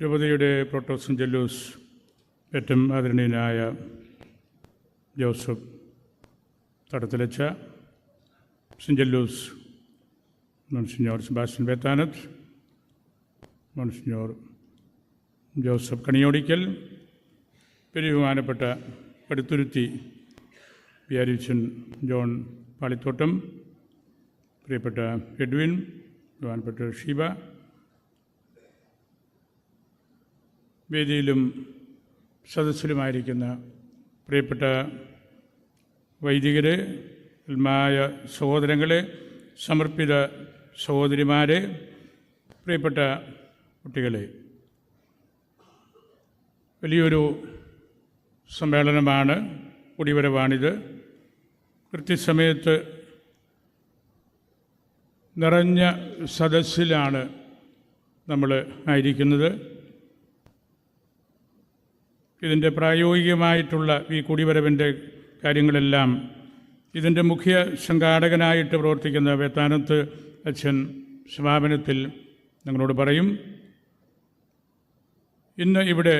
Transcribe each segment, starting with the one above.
രൂപതയുടെ പ്രോട്ടോസ് ജെല്ലൂസ് ഏറ്റവും ആദരണീയനായ ജോസഫ് തടത്തിലച്ച, സെൻറ്റ് ജെല്ലൂസ് മോൺസിഞ്ഞോർ സെബാസ്റ്റ്യൻ ബേത്താനത്ത്, മോൺസിഞ്ഞോർ ജോസഫ് കണിയോടിക്കൽ, ബഹുമാനപ്പെട്ട കടുത്തുരുത്തി വിയാരിച്ചൻ ജോൺ പാളിത്തോട്ടം, പ്രിയപ്പെട്ട എഡ്വിൻ, ബഹുമാനപ്പെട്ട ഷീബ, വേദിയിലും സദസ്സിലുമായിരിക്കുന്ന പ്രിയപ്പെട്ട വൈദികരെ, മായ സഹോദരങ്ങളെ, സമർപ്പിത സഹോദരിമാരെ, പ്രിയപ്പെട്ട കുട്ടികളെ, വലിയൊരു സമ്മേളനമാണ്, കുടിവരവാണിത്. കൃത്യസമയത്ത് നിറഞ്ഞ സദസ്സിലാണ് നമ്മൾ ആയിരിക്കുന്നത്. ഇതിൻ്റെ പ്രായോഗികമായിട്ടുള്ള ഈ കുടിവരവിൻ്റെ കാര്യങ്ങളെല്ലാം ഇതിൻ്റെ മുഖ്യ സംഘാടകനായിട്ട് പ്രവർത്തിക്കുന്ന ബേത്താനത്ത് അച്ഛൻ സമാപനത്തിൽ ഞങ്ങളോട് പറയും. ഇന്ന് ഇവിടെ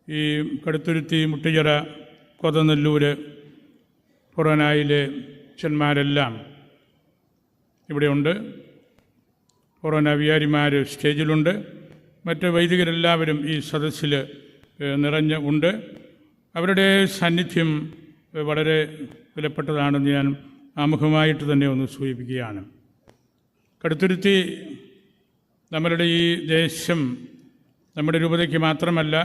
ഈ കടുത്തുരുത്തി, മുട്ടിച്ചിറ, കൊതനല്ലൂർ, കൊറോനായിലെ അച്ഛന്മാരെല്ലാം ഇവിടെയുണ്ട്. കൊറോന വികാരിമാർ സ്റ്റേജിലുണ്ട്. മറ്റ് വൈദികരെല്ലാവരും ഈ സദസ്സിൽ നിറഞ്ഞ് ഉണ്ട്. അവരുടെ സാന്നിധ്യം വളരെ വിലപ്പെട്ടതാണെന്ന് ഞാൻ ആമുഖമായിട്ട് തന്നെ ഒന്ന് സൂചിപ്പിക്കുകയാണ്. കടുത്തുരുത്തി നമ്മളുടെ ഈ ദേശം നമ്മുടെ രൂപതയ്ക്ക് മാത്രമല്ല,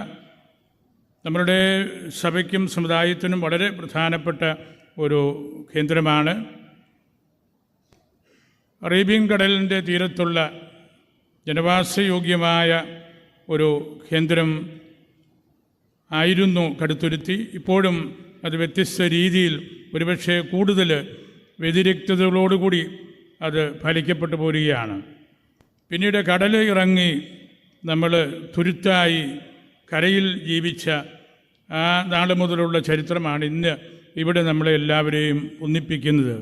നമ്മളുടെ സഭയ്ക്കും സമുദായത്തിനും വളരെ പ്രധാനപ്പെട്ട ഒരു കേന്ദ്രമാണ്. അറേബ്യൻ കടലിൻ്റെ തീരത്തുള്ള ജനവാസയോഗ്യമായ ഒരു കേന്ദ്രം ആയിരുന്നു കടുത്തുരുത്തി. ഇപ്പോഴും അത് വ്യത്യസ്ത രീതിയിൽ, ഒരുപക്ഷെ കൂടുതൽ വ്യതിരിക്തതകളോടുകൂടി അത് പാലിക്കപ്പെട്ടു പോരുകയാണ്. പിന്നീട് കടൽ ഇറങ്ങി നമ്മൾ തുരുത്തായി കരയിൽ ജീവിച്ച ആ നാൾ മുതലുള്ള ചരിത്രമാണ് ഇന്ന് ഇവിടെ നമ്മളെ എല്ലാവരെയും ഒന്നിപ്പിക്കുന്നത്.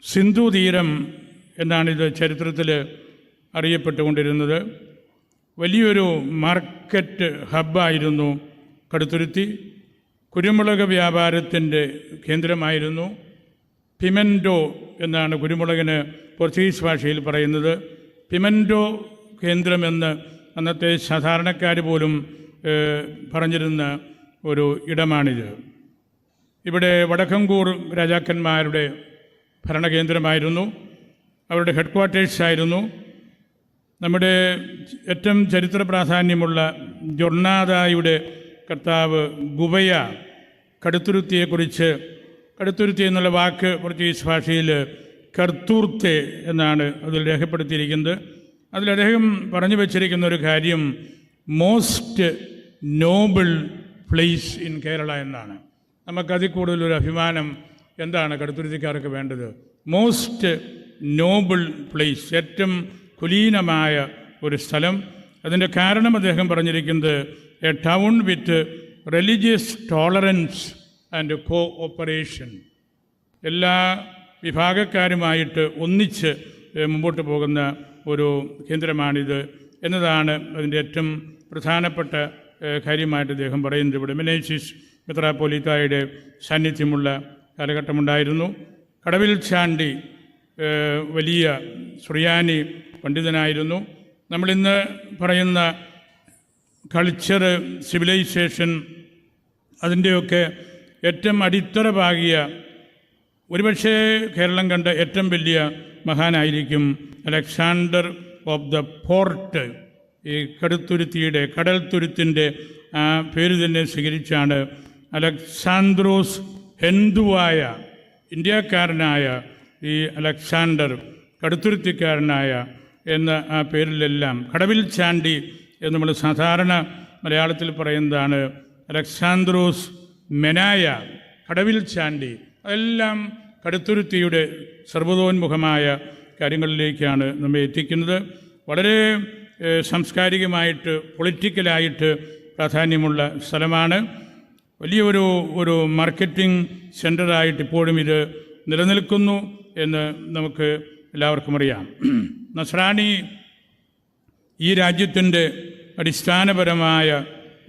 സിന്ധു തീരം എന്നാണിത് ചരിത്രത്തിൽ അറിയപ്പെട്ടുകൊണ്ടിരുന്നത്. വലിയൊരു മാർക്കറ്റ് ഹബ്ബായിരുന്നു കടുത്തുരുത്തി. കുരുമുളക് വ്യാപാരത്തിൻ്റെ കേന്ദ്രമായിരുന്നു. പിമെൻറ്റോ എന്നാണ് കുരുമുളകിന് പോർച്ചുഗീസ് ഭാഷയിൽ പറയുന്നത്. പിമെൻറ്റോ കേന്ദ്രമെന്ന് അന്നത്തെ സാധാരണക്കാർ പോലും പറഞ്ഞിരുന്ന ഒരു ഇടമാണിത്. ഇവിടെ വടക്കങ്കൂർ രാജാക്കന്മാരുടെ ഭരണകേന്ദ്രമായിരുന്നു. അവരുടെ ഹെഡ് ക്വാർട്ടേഴ്സായിരുന്നു. നമ്മുടെ ഏറ്റവും ചരിത്ര പ്രാധാന്യമുള്ള ജൊർണാദായുടെ കർത്താവ് ഗുബയ കടുത്തുരുത്തിയെക്കുറിച്ച്, കടുത്തുരുത്തി എന്നുള്ള വാക്ക് പോർച്ചുഗീസ് ഭാഷയിൽ കർത്തൂർത്തെ എന്നാണ് അതിൽ രേഖപ്പെടുത്തിയിരിക്കുന്നത്. അതിൽ അദ്ദേഹം പറഞ്ഞു വച്ചിരിക്കുന്ന ഒരു കാര്യം most Noble place in Kerala എന്നാണ്. നമുക്കതിൽ കൂടുതലൊരു അഭിമാനം എന്താണ് കടുത്തുരുത്തിക്കാർക്ക് വേണ്ടത്? മോസ്റ്റ് നോബിൾ പ്ലേസ്, ഏറ്റവും കുലീനമായ ഒരു സ്ഥലം. അതിൻ്റെ കാരണം അദ്ദേഹം പറഞ്ഞിരിക്കുന്നത് A town with religious tolerance and cooperation. എല്ലാ വിഭാഗക്കാരുമായിട്ട് ഒന്നിച്ച് മുമ്പോട്ട് പോകുന്ന ഒരു കേന്ദ്രമാണിത് എന്നതാണ് അതിൻ്റെ ഏറ്റവും പ്രധാനപ്പെട്ട കാര്യമായിട്ട് അദ്ദേഹം പറയുന്നത്. ഇവിടെ മെനേസിസ് മെത്രാപ്പോലീത്തായുടെ സാന്നിധ്യമുള്ള കാലഘട്ടമുണ്ടായിരുന്നു. കടവിൽ ചാണ്ടി വലിയ സുറിയാനി പണ്ഡിതനായിരുന്നു. നമ്മളിന്ന് പറയുന്ന കൾച്ചർ, സിവിലൈസേഷൻ, അതിൻ്റെയൊക്കെ ഏറ്റവും അടിത്തറ പാകിയ, ഒരുപക്ഷേ കേരളം കണ്ട ഏറ്റവും വലിയ മഹാനായിരിക്കും അലക്സാണ്ടർ ഓഫ് ദ പോർട്ട്. ഈ കടുത്തുരുത്തിയുടെ, കടൽ തുരുത്തിൻ്റെ ആ പേര് തന്നെ സ്വീകരിച്ചാണ് അലക്സാന്ദ്രോസ് ഹെന്തുവായ, ഇന്ത്യക്കാരനായ ഈ അലക്സാണ്ടർ, കടുത്തുരുത്തിക്കാരനായ എന്ന ആ പേരിലെല്ലാം കടവിൽ ചാണ്ടി എന്ന് നമ്മൾ സാധാരണ മലയാളത്തിൽ പറയുന്നതാണ് അലക്സാന്ദ്രോസ് മെനായ, കടവിൽ ചാണ്ടി. അതെല്ലാം കടുത്തുരുത്തിയുടെ സർവ്വതോന്മുഖമായ കാര്യങ്ങളിലേക്കാണ് നമ്മെ എത്തിക്കുന്നത്. വളരെ സാംസ്കാരികമായിട്ട്, പൊളിറ്റിക്കലായിട്ട് പ്രാധാന്യമുള്ള സ്ഥലമാണ്. വലിയൊരു മാർക്കറ്റിംഗ് സെൻ്ററായിട്ട് ഇപ്പോഴും ഇത് നിലനിൽക്കുന്നു എന്ന് നമുക്ക് എല്ലാവർക്കും അറിയാം. നസ്രാണി ഈ രാജ്യത്തിൻ്റെ അടിസ്ഥാനപരമായ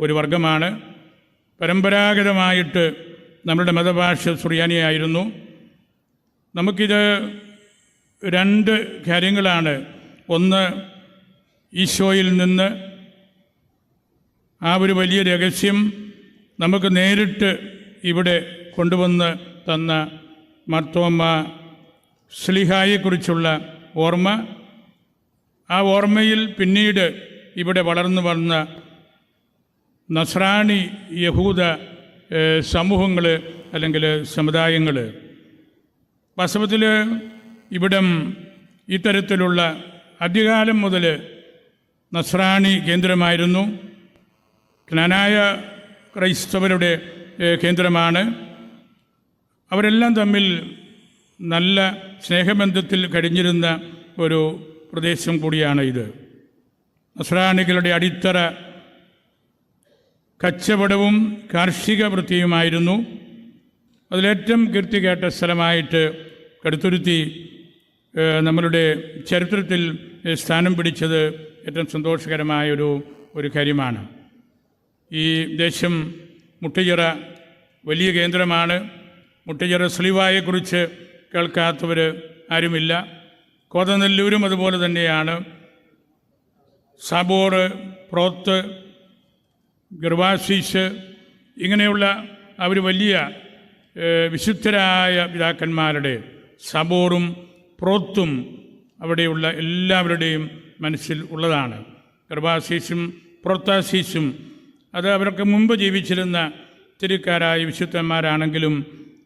ഒരു വർഗമാണ്. പരമ്പരാഗതമായിട്ട് നമ്മളുടെ മതഭാഷ സുറിയാനിയായിരുന്നു. നമുക്കിത് രണ്ട് കാര്യങ്ങളാണ്. ഒന്ന്, ഈശോയിൽ നിന്ന് ആ ഒരു വലിയ രഹസ്യം നമുക്ക് നേരിട്ട് ഇവിടെ കൊണ്ടുവന്ന് തന്ന മാർത്തോമ്മ ശ്ലീഹായെക്കുറിച്ചുള്ള ഓർമ്മ, ആ ഓർമ്മയിൽ പിന്നീട് ഇവിടെ വളർന്നു വന്ന നസ്രാണി യഹൂദ സമൂഹങ്ങൾ അല്ലെങ്കിൽ സമുദായങ്ങൾ. വാസ്തവത്തിൽ ഇവിടം ഇത്തരത്തിലുള്ള ആദ്യകാലം മുതൽ നസ്രാണി കേന്ദ്രമായിരുന്നു. ക്നാനായ ക്രൈസ്തവരുടെ കേന്ദ്രമാണ്. അവരെല്ലാം തമ്മിൽ നല്ല സ്നേഹബന്ധത്തിൽ കഴിഞ്ഞിരുന്ന ഒരു പ്രദേശം കൂടിയാണ് ഇത്. നസ്രാണികളുടെ അടിത്തറ കച്ചവടവും കാർഷിക വൃത്തിയുമായിരുന്നു. അതിലേറ്റവും കീർത്തി കേട്ട സ്ഥലമായിട്ട് കടുത്തുരുത്തി നമ്മളുടെ ചരിത്രത്തിൽ സ്ഥാനം പിടിച്ചത് ഏറ്റവും സന്തോഷകരമായ ഒരു കാര്യമാണ്. ഈ ദേശം മുട്ടുചിറ വലിയ കേന്ദ്രമാണ്. മുട്ടുചിറ സ്ലീവായെക്കുറിച്ച് കേൾക്കാത്തവർ ആരുമില്ല. കോതനെല്ലൂരും അതുപോലെ തന്നെയാണ്. സാബോർ, പ്രോത്ത്, ഗർവാസീസ്, ഇങ്ങനെയുള്ള അവർ വലിയ വിശുദ്ധരായ പിതാക്കന്മാരുടെ സാബോറും പ്രോത്തും അവിടെയുള്ള എല്ലാവരുടെയും മനസ്സിൽ ഉള്ളതാണ്. ഗർവാസീസും പ്രോത്താസീസും അത് അവർക്ക് മുമ്പ് ജീവിച്ചിരുന്ന തിരുക്കാരായ വിശുദ്ധന്മാരാണെങ്കിലും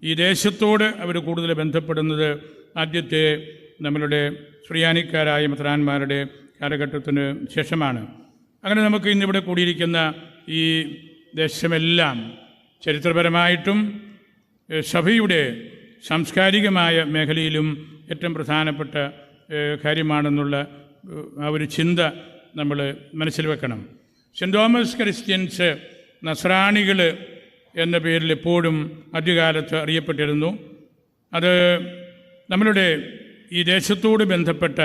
ഈ ദേശത്തോട് അവർ കൂടുതൽ ബന്ധപ്പെടുന്നത് ആദ്യത്തെ നമ്മളുടെ സുറിയാനിക്കാരായ മെത്രാന്മാരുടെ കാലഘട്ടത്തിന് ശേഷമാണ്. അങ്ങനെ നമുക്ക് ഇന്നിവിടെ കൂടിയിരിക്കുന്ന ഈ ദേശമെല്ലാം ചരിത്രപരമായിട്ടും സഭയുടെ സാംസ്കാരികമായ മേഖലയിലും ഏറ്റവും പ്രധാനപ്പെട്ട കാര്യമാണെന്നുള്ള ആ ഒരു ചിന്ത നമ്മൾ മനസ്സിൽ വെക്കണം. സെൻറ്റ് തോമസ് ക്രിസ്ത്യൻസ് നസ്രാണികൾ എന്ന പേരിൽ എപ്പോഴും ആദ്യകാലത്ത് അറിയപ്പെട്ടിരുന്നു. അത് നമ്മളുടെ ഈ ദേശത്തോട് ബന്ധപ്പെട്ട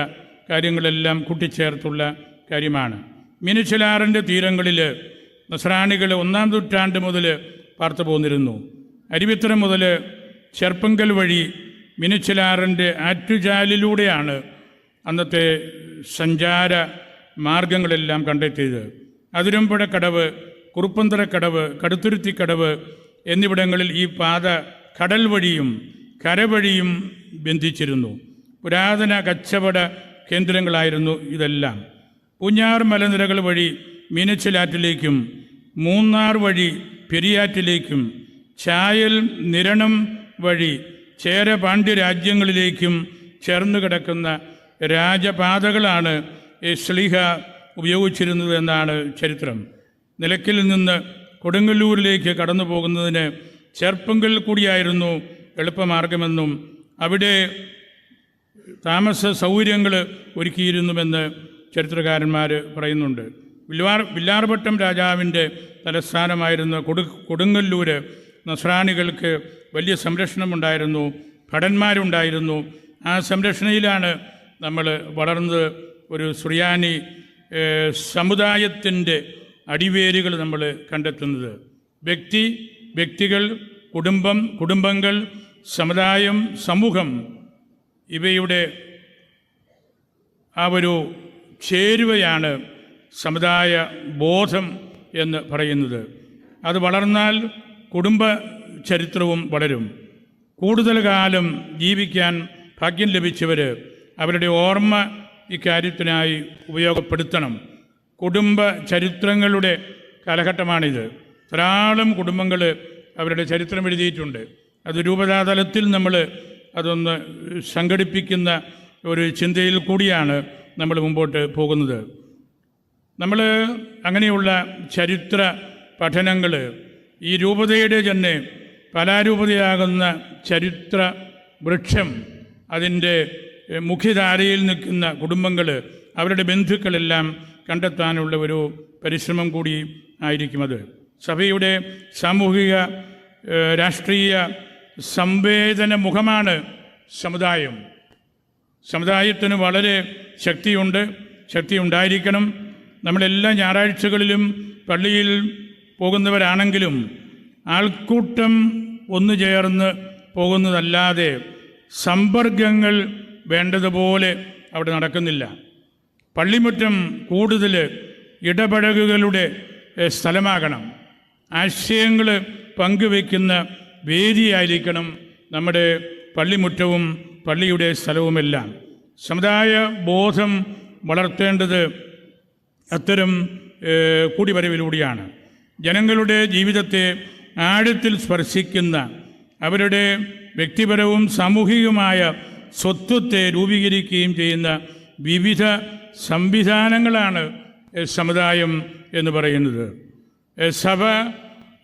കാര്യങ്ങളെല്ലാം കൂട്ടിച്ചേർത്തുള്ള കാര്യമാണ്. മീനച്ചിലാറിൻ്റെ തീരങ്ങളിൽ നസ്രാണികൾ 1-ാം നൂറ്റാണ്ട് മുതൽ പാർത്തു പോന്നിരുന്നു. അരുവിത്തറ മുതൽ ചെർപ്പങ്കൽ വഴി മീനച്ചിലാറിൻ്റെ ആറ്റുചാലിലൂടെയാണ് അന്നത്തെ സഞ്ചാര മാർഗങ്ങളെല്ലാം കണ്ടെത്തിയത്. അതിരമ്പുഴക്കടവ്, കുറുപ്പന്തറക്കടവ്, കടുത്തുരുത്തിക്കടവ് എന്നിവിടങ്ങളിൽ ഈ പാത കടൽ വഴിയും കരവഴിയും ബന്ധിച്ചിരുന്നു. പുരാതന കച്ചവട കേന്ദ്രങ്ങളായിരുന്നു ഇതെല്ലാം. പൂഞ്ഞാർ മലനിരകൾ വഴി മീനച്ചിലാറ്റിലേക്കും മൂന്നാർ വഴി പെരിയാറ്റിലേക്കും ചായൽ നിരണം വഴി ചേര പാണ്ഡ്യ രാജ്യങ്ങളിലേക്കും ചേർന്ന് കിടക്കുന്ന രാജപാതകളാണ് ശ്ലീഹ ഉപയോഗിച്ചിരുന്നത് എന്നാണ് ചരിത്രം. നിലയ്ക്കൽ നിന്ന് കൊടുങ്ങല്ലൂരിലേക്ക് കടന്നു പോകുന്നതിന് ചെർപ്പങ്കൽ കൂടിയായിരുന്നു എളുപ്പമാർഗമെന്നും അവിടെ താമസ സൗകര്യങ്ങൾ ഒരുക്കിയിരുന്നുവെന്ന് ചരിത്രകാരന്മാർ പറയുന്നുണ്ട്. വില്ലാർപട്ടം രാജാവിൻ്റെ തലസ്ഥാനമായിരുന്ന കൊടുങ്ങല്ലൂർ നസ്രാണികൾക്ക് വലിയ സംരക്ഷണമുണ്ടായിരുന്നു, ഭടന്മാരുണ്ടായിരുന്നു. ആ സംരക്ഷണയിലാണ് നമ്മൾ വളർന്നത്. ഒരു സുറിയാനി സമുദായത്തിൻ്റെ അടിവേരുകൾ നമ്മൾ കണ്ടെത്തുന്നത്. വ്യക്തികൾ, കുടുംബങ്ങൾ, സമുദായം, സമൂഹം, ഇവയുടെ ആ ഒരു ചേരുവയാണ് സമുദായ ബോധം എന്ന് പറയുന്നത്. അത് വളർന്നാൽ കുടുംബ ചരിത്രവും വളരും. കൂടുതൽ കാലം ജീവിക്കാൻ ഭാഗ്യം ലഭിച്ചവർ അവരുടെ ഓർമ്മ ഇക്കാര്യത്തിനായി ഉപയോഗപ്പെടുത്തണം. കുടുംബ ചരിത്രങ്ങളുടെ കാലഘട്ടമാണിത്. ധാരാളം കുടുംബങ്ങൾ അവരുടെ ചരിത്രം എഴുതിയിട്ടുണ്ട്. അത് രൂപതാതലത്തിൽ നമ്മൾ അതൊന്ന് സംഘടിപ്പിക്കുന്ന ഒരു ചിന്തയിൽ കൂടിയാണ് നമ്മൾ മുമ്പോട്ട് പോകുന്നത്. നമ്മൾ അങ്ങനെയുള്ള ചരിത്ര പഠനങ്ങൾ ഈ രൂപതയുടെ തന്നെ കലാരൂപതയാകുന്ന ചരിത്ര വൃക്ഷം, അതിൻ്റെ മുഖ്യധാരയിൽ നിൽക്കുന്ന കുടുംബങ്ങൾ, അവരുടെ ബന്ധുക്കളെല്ലാം കണ്ടെത്താനുള്ള ഒരു പരിശ്രമം കൂടി ആയിരിക്കും അത്. സഭയുടെ സാമൂഹിക രാഷ്ട്രീയ സംവേദന മുഖമാണ് സമുദായം. സമുദായത്തിന് വളരെ ശക്തി ഉണ്ടായിരിക്കണം. നമ്മളെല്ലാ ഞായറാഴ്ചകളിലും പള്ളിയിൽ പോകുന്നവരാണെങ്കിലും ആൾക്കൂട്ടം ഒന്നു ചേർന്ന് പോകുന്നതല്ലാതെ സമ്പർക്കങ്ങൾ വേണ്ടതുപോലെ അവിടെ നടക്കുന്നില്ല. പള്ളിമുറ്റം കൂടുതൽ ഇടപഴകുകളുടെ സ്ഥലമാകണം. ആശയങ്ങൾ പങ്കുവയ്ക്കുന്ന വേദിയായിരിക്കണം നമ്മുടെ പള്ളിമുറ്റവും പള്ളിയുടെ സ്ഥലവുമെല്ലാം. സമുദായ ബോധം വളർത്തേണ്ടത് അത്തരം കൂടിവരവിലൂടെയാണ്. ജനങ്ങളുടെ ജീവിതത്തെ ആഴത്തിൽ സ്പർശിക്കുന്ന, അവരുടെ വ്യക്തിപരവും സാമൂഹികവുമായ സ്വത്വത്തെ രൂപീകരിക്കുകയും ചെയ്യുന്ന വിവിധ സംവിധാനങ്ങളാണ് സമുദായം എന്ന് പറയുന്നത്. സഭ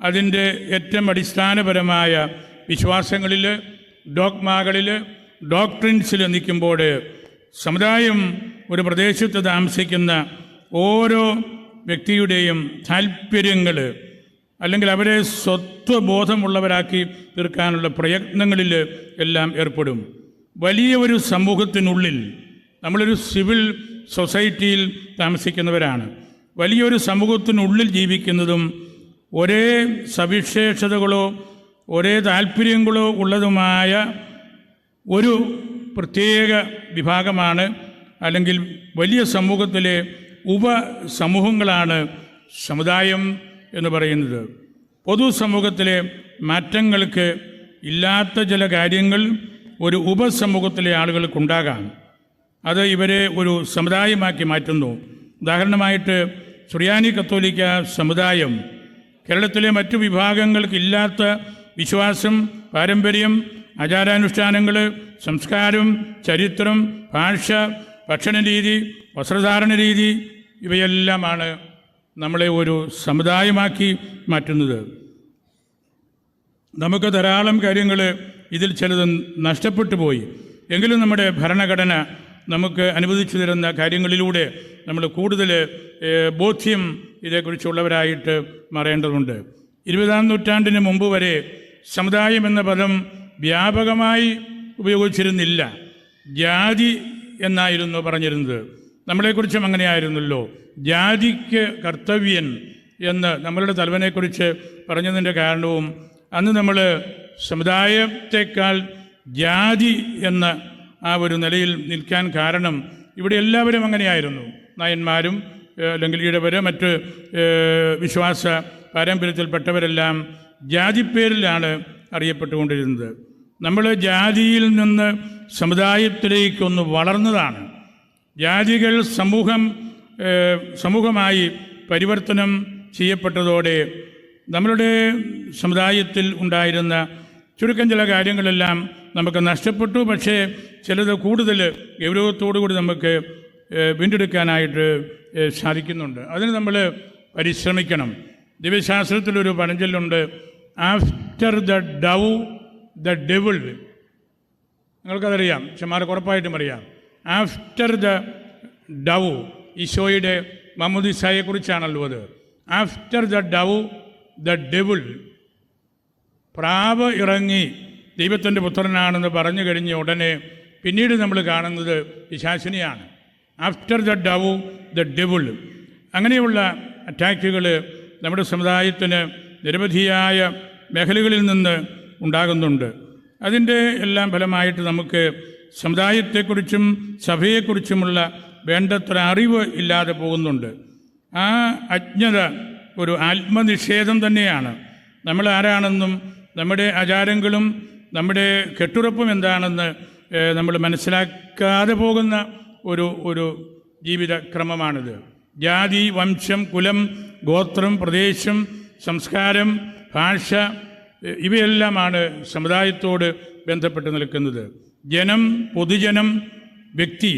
അതിൻ്റെ ഏറ്റവും അടിസ്ഥാനപരമായ വിശ്വാസങ്ങളിൽ, ഡോഗ്മാകളിൽ, ഡോക്ട്രിൻസിൽ നിൽക്കുമ്പോൾ സമുദായം ഒരു പ്രദേശത്ത് താമസിക്കുന്ന ഓരോ വ്യക്തിയുടെയും താല്പര്യങ്ങൾ അല്ലെങ്കിൽ അവരെ സ്വത്വബോധമുള്ളവരാക്കി തീർക്കാനുള്ള പ്രയത്നങ്ങളിൽ എല്ലാം ഏർപ്പെടും. വലിയ ഒരു സമൂഹത്തിനുള്ളിൽ, നമ്മളൊരു സിവിൽ സൊസൈറ്റിയിൽ താമസിക്കുന്നവരാണ്, വലിയൊരു സമൂഹത്തിനുള്ളിൽ ജീവിക്കുന്നതും ഒരേ സവിശേഷതകളോ ഒരേ താല്പര്യങ്ങളോ ഉള്ളതുമായ ഒരു പ്രത്യേക വിഭാഗമാണ്, അല്ലെങ്കിൽ വലിയ സമൂഹത്തിലെ ഉപസമൂഹങ്ങളാണ് സമുദായം എന്ന് പറയുന്നത്. പൊതുസമൂഹത്തിലെ മാറ്റങ്ങൾക്ക് ഇല്ലാത്ത ചില കാര്യങ്ങൾ ഒരു ഉപസമൂഹത്തിലെ ആളുകൾക്കുണ്ടാകാം. അത് ഇവരെ ഒരു സമുദായമാക്കി മാറ്റുന്നു. ഉദാഹരണമായിട്ട് സുറിയാനി കത്തോലിക്ക സമുദായം കേരളത്തിലെ മറ്റു വിഭാഗങ്ങൾക്കില്ലാത്ത വിശ്വാസം, പാരമ്പര്യം, ആചാരാനുഷ്ഠാനങ്ങൾ, സംസ്കാരം, ചരിത്രം, ഭാഷ, ഭക്ഷണരീതി, വസ്ത്രധാരണ രീതി, ഇവയെല്ലാമാണ് നമ്മളെ ഒരു സമുദായമാക്കി മാറ്റുന്നത്. നമുക്ക് ധാരാളം കാര്യങ്ങൾ ഇതിൽ ചിലത് നഷ്ടപ്പെട്ടു പോയി. എങ്കിലും നമ്മുടെ ഭരണഘടന നമുക്ക് അനുവദിച്ചു തരുന്ന കാര്യങ്ങളിലൂടെ നമ്മൾ കൂടുതൽ ബോധ്യം ഇതേക്കുറിച്ചുള്ളവരായിട്ട് മാറേണ്ടതുണ്ട്. 20-ാം നൂറ്റാണ്ടിന് മുമ്പ് വരെ സമുദായം എന്ന പദം വ്യാപകമായി ഉപയോഗിച്ചിരുന്നില്ല. ജാതി എന്നായിരുന്നു പറഞ്ഞിരുന്നത്. നമ്മളെക്കുറിച്ചും അങ്ങനെയായിരുന്നല്ലോ. ജാതിക്ക് കർത്തവ്യൻ എന്ന് നമ്മളുടെ തലവനെക്കുറിച്ച് പറഞ്ഞതിൻ്റെ കാരണവും അന്ന് നമ്മൾ സമുദായത്തെക്കാൾ ജാതി എന്ന ആ ഒരു നിലയിൽ നിൽക്കാൻ കാരണം ഇവിടെ എല്ലാവരും അങ്ങനെയായിരുന്നു. നായന്മാരും അല്ലെങ്കിൽ ഇടവര്, മറ്റ് വിശ്വാസ പാരമ്പര്യത്തിൽപ്പെട്ടവരെല്ലാം ജാതിപ്പേരിലാണ് അറിയപ്പെട്ടുകൊണ്ടിരുന്നത്. നമ്മൾ ജാതിയിൽ നിന്ന് സമുദായത്തിലേക്കൊന്ന് വളർന്നതാണ്. ജാതികൾ സമൂഹമായി പരിവർത്തനം ചെയ്യപ്പെട്ടതോടെ നമ്മളുടെ സമുദായത്തിൽ ഉണ്ടായിരുന്ന ചുരുക്കം ചില കാര്യങ്ങളെല്ലാം നമുക്ക് നഷ്ടപ്പെട്ടു. പക്ഷേ ചിലത് കൂടുതൽ ഗൗരവത്തോടുകൂടി നമുക്ക് വീണ്ടെടുക്കാനായിട്ട് സാധിക്കുന്നുണ്ട്. അതിന് നമ്മൾ പരിശ്രമിക്കണം. ദിവ്യശാസ്ത്രത്തിലൊരു പഴഞ്ചൊല്ലുണ്ട്, after the dove the devil. നിങ്ങൾക്കതറിയാം, ചെമ്മാർക്ക് ഉറപ്പായിട്ടും അറിയാം. ആഫ്റ്റർ ദ ഡൗ, ഈശോയുടെ മാമോദീസായെക്കുറിച്ചാണല്ലോ അത്. After the dove the devil. പ്രാവ് ഇറങ്ങി ദൈവത്തിൻ്റെ പുത്രനാണെന്ന് പറഞ്ഞു കഴിഞ്ഞ ഉടനെ പിന്നീട് നമ്മൾ കാണുന്നത് പിശാചിനെയാണ്. After the dove the devil. അങ്ങനെയുള്ള അറ്റാക്കുകൾ നമ്മുടെ സമുദായത്തിന് നിരവധിയായ മേഖലകളിൽ നിന്ന് ഉണ്ടാകുന്നുണ്ട്. അതിൻ്റെ എല്ലാം ഫലമായിട്ട് നമുക്ക് സമുദായത്തെക്കുറിച്ചും സഭയെക്കുറിച്ചുമുള്ള വേണ്ടത്ര അറിവ് ഇല്ലാതെ പോകുന്നുണ്ട്. ആ അജ്ഞത ഒരു ആത്മനിഷേധം തന്നെയാണ്. നമ്മൾ ആരാണെന്നും നമ്മുടെ ആചാരങ്ങളും നമ്മുടെ കെട്ടുറപ്പും എന്താണെന്ന് നമ്മൾ മനസ്സിലാക്കാതെ പോകുന്ന ഒരു ജീവിതക്രമമാണിത്. ജാതി, വംശം, കുലം, ഗോത്രം, പ്രദേശം, സംസ്കാരം, ഭാഷ, ഇവയെല്ലാമാണ് സമുദായത്തോട് ബന്ധപ്പെട്ട് നിൽക്കുന്നത്. ജനം, പൊതുജനം, വ്യക്തി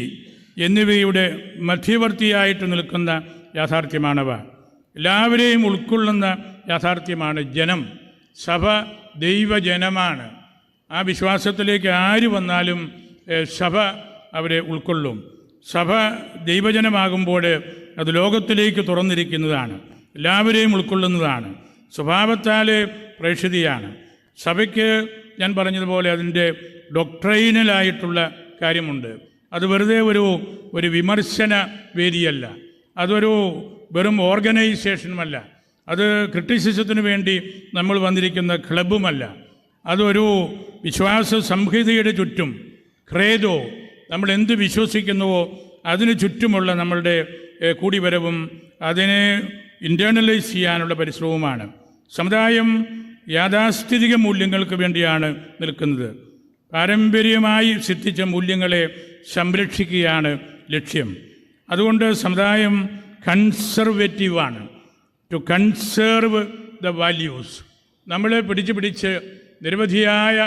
എന്നിവയുടെ മധ്യവർത്തിയായിട്ട് നിൽക്കുന്ന യാഥാർത്ഥ്യമാണവ. എല്ലാവരെയും ഉൾക്കൊള്ളുന്ന യാഥാർത്ഥ്യമാണ് ജനം. സഭ ദൈവജനമാണ്. ആ വിശ്വാസത്തിലേക്ക് ആര് വന്നാലും സഭ അവരെ ഉൾക്കൊള്ളും. സഭ ദൈവജനമാകുമ്പോൾ അത് ലോകത്തിലേക്ക് തുറന്നിരിക്കുന്നതാണ്, എല്ലാവരെയും ഉൾക്കൊള്ളുന്നതാണ്, സ്വഭാവത്താൽ പ്രേക്ഷിതയാണ്. സഭയ്ക്ക് ഞാൻ പറഞ്ഞതുപോലെ അതിൻ്റെ ഡോക്ട്രൈനലായിട്ടുള്ള കാര്യമുണ്ട്. അത് വെറുതെ ഒരു വിമർശന വേദിയല്ല. അതൊരു വെറും ഓർഗനൈസേഷനുമല്ല, അത് ക്രിറ്റിസിസത്തിന് വേണ്ടി നമ്മൾ വന്നിരിക്കുന്ന ക്ലബ്ബുമല്ല, അതൊരു വിശ്വാസ സംഹിതയുടെ ചുറ്റും ക്രേദോ, നമ്മൾ എന്ത് വിശ്വസിക്കുന്നുവോ അതിന് ചുറ്റുമുള്ള നമ്മളുടെ കൂടിവരവും അതിനെ ഇൻറ്റേർണലൈസ് ചെയ്യാനുള്ള പരിശ്രമവുമാണ്. സമുദായം യാഥാസ്ഥിതിക മൂല്യങ്ങൾക്ക് വേണ്ടിയാണ് നിൽക്കുന്നത്. പാരമ്പര്യമായി സിദ്ധിച്ച മൂല്യങ്ങളെ സംരക്ഷിക്കുകയാണ് ലക്ഷ്യം. അതുകൊണ്ട് സമുദായം കൺസർവേറ്റീവാണ്. To conserve the values. നമ്മൾ പിടിച്ച് നിരവധിയായ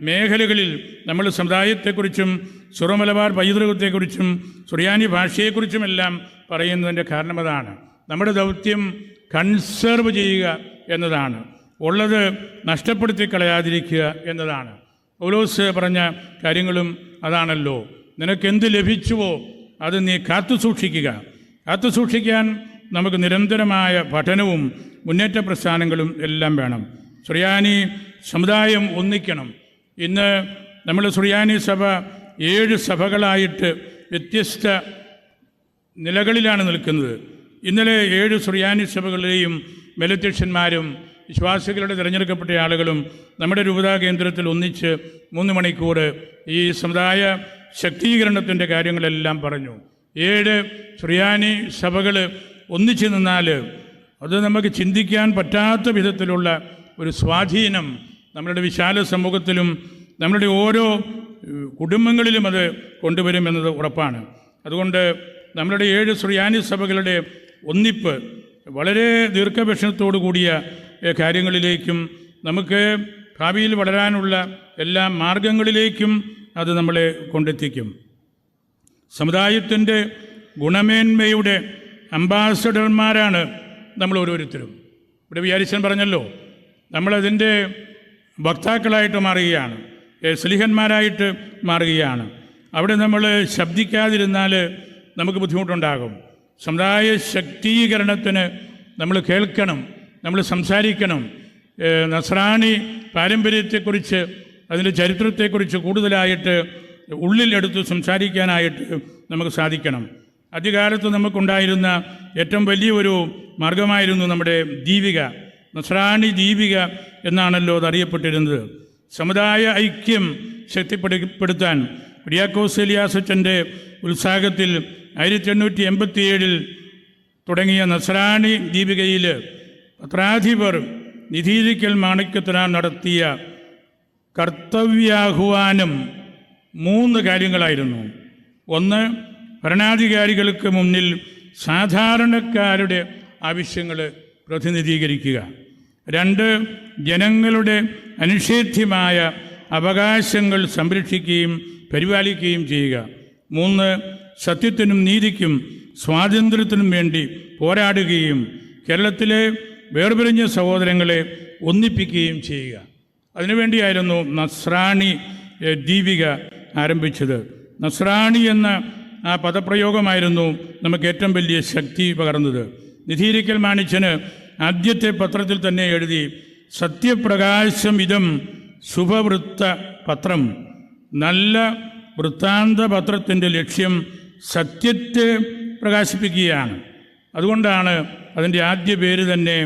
മേഖലകളിൽ നമ്മൾ സമുദായത്തെക്കുറിച്ചും സുറമലബാർ പൈതൃകത്തെക്കുറിച്ചും സുറിയാനി ഭാഷയെക്കുറിച്ചുമെല്ലാം പറയുന്നതിൻ്റെ കാരണം അതാണ്. നമ്മുടെ ദൗത്യം കൺസേർവ് ചെയ്യുക എന്നതാണ്, ഉള്ളത് നഷ്ടപ്പെടുത്തി കളയാതിരിക്കുക എന്നതാണ്. പൗലോസ് പറഞ്ഞ കാര്യങ്ങളും അതാണല്ലോ. നിനക്കെന്ത് ലഭിച്ചുവോ അത് നീ കാത്തുസൂക്ഷിക്കുക. കാത്തുസൂക്ഷിക്കാൻ നമുക്ക് നിരന്തരമായ പഠനവും മുന്നേറ്റ പ്രസ്ഥാനങ്ങളും എല്ലാം വേണം. സുറിയാനി സമുദായം ഒന്നിക്കണം. ഇന്ന് നമ്മൾ സുറിയാനി സഭ 7 സഭകളായിട്ട് വ്യത്യസ്ത നിലകളിലാണ് നിൽക്കുന്നത്. ഇന്നലെ 7 സുറിയാനി സഭകളിലെയും മേലധ്യക്ഷന്മാരും വിശ്വാസികളുടെ തിരഞ്ഞെടുക്കപ്പെട്ട ആളുകളും നമ്മുടെ രൂപതാ കേന്ദ്രത്തിൽ ഒന്നിച്ച് 3 മണിക്കൂർ ഈ സമുദായ ശക്തീകരണത്തിൻ്റെ കാര്യങ്ങളെല്ലാം പറഞ്ഞു. 7 സുറിയാനി സഭകൾ ഒന്നിച്ചു നിന്നാൽ അത് നമുക്ക് ചിന്തിക്കാൻ പറ്റാത്ത വിധത്തിലുള്ള ഒരു സ്വാധീനം നമ്മളുടെ വിശാല സമൂഹത്തിലും നമ്മളുടെ ഓരോ കുടുംബങ്ങളിലും അത് കൊണ്ടുവരുമെന്നത് ഉറപ്പാണ്. അതുകൊണ്ട് നമ്മളുടെ 7 സുറിയാനി സഭകളുടെ ഒന്നിപ്പ് വളരെ ദീർഘവീക്ഷണത്തോടു കൂടിയ കാര്യങ്ങളിലേക്കും നമുക്ക് ഭാവിയിൽ വളരാനുള്ള എല്ലാ മാർഗങ്ങളിലേക്കും അത് നമ്മളെ കൊണ്ടെത്തിക്കും. സമുദായത്തിൻ്റെ ഗുണമേന്മയുടെ അംബാസഡർമാരാണ് നമ്മൾ ഓരോരുത്തരും. ഇവിടെ വിചാരിച്ചൻ പറഞ്ഞല്ലോ, നമ്മളതിൻ്റെ വക്താക്കളായിട്ട് മാറുകയാണ്, സ്ലീഹന്മാരായിട്ട് മാറുകയാണ്. അവിടെ നമ്മൾ ശബ്ദിക്കാതിരുന്നാൽ നമുക്ക് ബുദ്ധിമുട്ടുണ്ടാകും. സമുദായ ശക്തീകരണത്തിന് നമ്മൾ കേൾക്കണം, നമ്മൾ സംസാരിക്കണം. നസ്രാണി പാരമ്പര്യത്തെക്കുറിച്ച് അതിൻ്റെ ചരിത്രത്തെക്കുറിച്ച് കൂടുതലായിട്ട് ഉള്ളിലെടുത്ത് സംസാരിക്കാനായിട്ട് നമുക്ക് സാധിക്കണം. ആദ്യകാലത്ത് നമുക്കുണ്ടായിരുന്ന ഏറ്റവും വലിയൊരു മാർഗമായിരുന്നു നമ്മുടെ ദീപിക. നസ്രാണി ദീപിക എന്നാണല്ലോ അതറിയപ്പെട്ടിരുന്നത്. സമുദായ ഐക്യം ശക്തിപ്പെടുത്താൻ കുര്യാക്കോസ് എലിയാസച്ചൻ്റെ ഉത്സാഹത്തിൽ 1887 തുടങ്ങിയ നസ്രാണി ദീപികയിൽ പത്രാധിപർ നിധീരിക്കൽ മാണിക്യത്തിനാൻ നടത്തിയ കർത്തവ്യാഹ്വാനം 3 കാര്യങ്ങളായിരുന്നു. 1, ഭരണാധികാരികൾക്ക് മുന്നിൽ സാധാരണക്കാരുടെ ആവശ്യങ്ങൾ പ്രതിനിധീകരിക്കുക. 2, ജനങ്ങളുടെ അനിഷേധ്യമായ അവകാശങ്ങൾ സംരക്ഷിക്കുകയും പരിപാലിക്കുകയും ചെയ്യുക. 3, സത്യത്തിനും നീതിക്കും സ്വാതന്ത്ര്യത്തിനും വേണ്ടി പോരാടുകയും കേരളത്തിലെ വേർപിരിഞ്ഞ സഹോദരങ്ങളെ ഒന്നിപ്പിക്കുകയും ചെയ്യുക. അതിനുവേണ്ടിയായിരുന്നു നസ്രാണി ദീപിക ആരംഭിച്ചത്. നസ്രാണി എന്ന ആ പദപ്രയോഗമായിരുന്നു നമുക്ക് ഏറ്റവും വലിയ ശക്തി പകർന്നത്. നിധീരിക്കൽ മാണിച്ചന് ആദ്യത്തെ പത്രത്തിൽ തന്നെ എഴുതി, സത്യപ്രകാശം ഇതം ശുഭവൃത്ത പത്രം. നല്ല വൃത്താന്ത പത്രത്തിൻ്റെ ലക്ഷ്യം സത്യത്തെ പ്രകാശിപ്പിക്കുകയാണ്. അതുകൊണ്ടാണ് അതിൻ്റെ ആദ്യ പേര് തന്നെ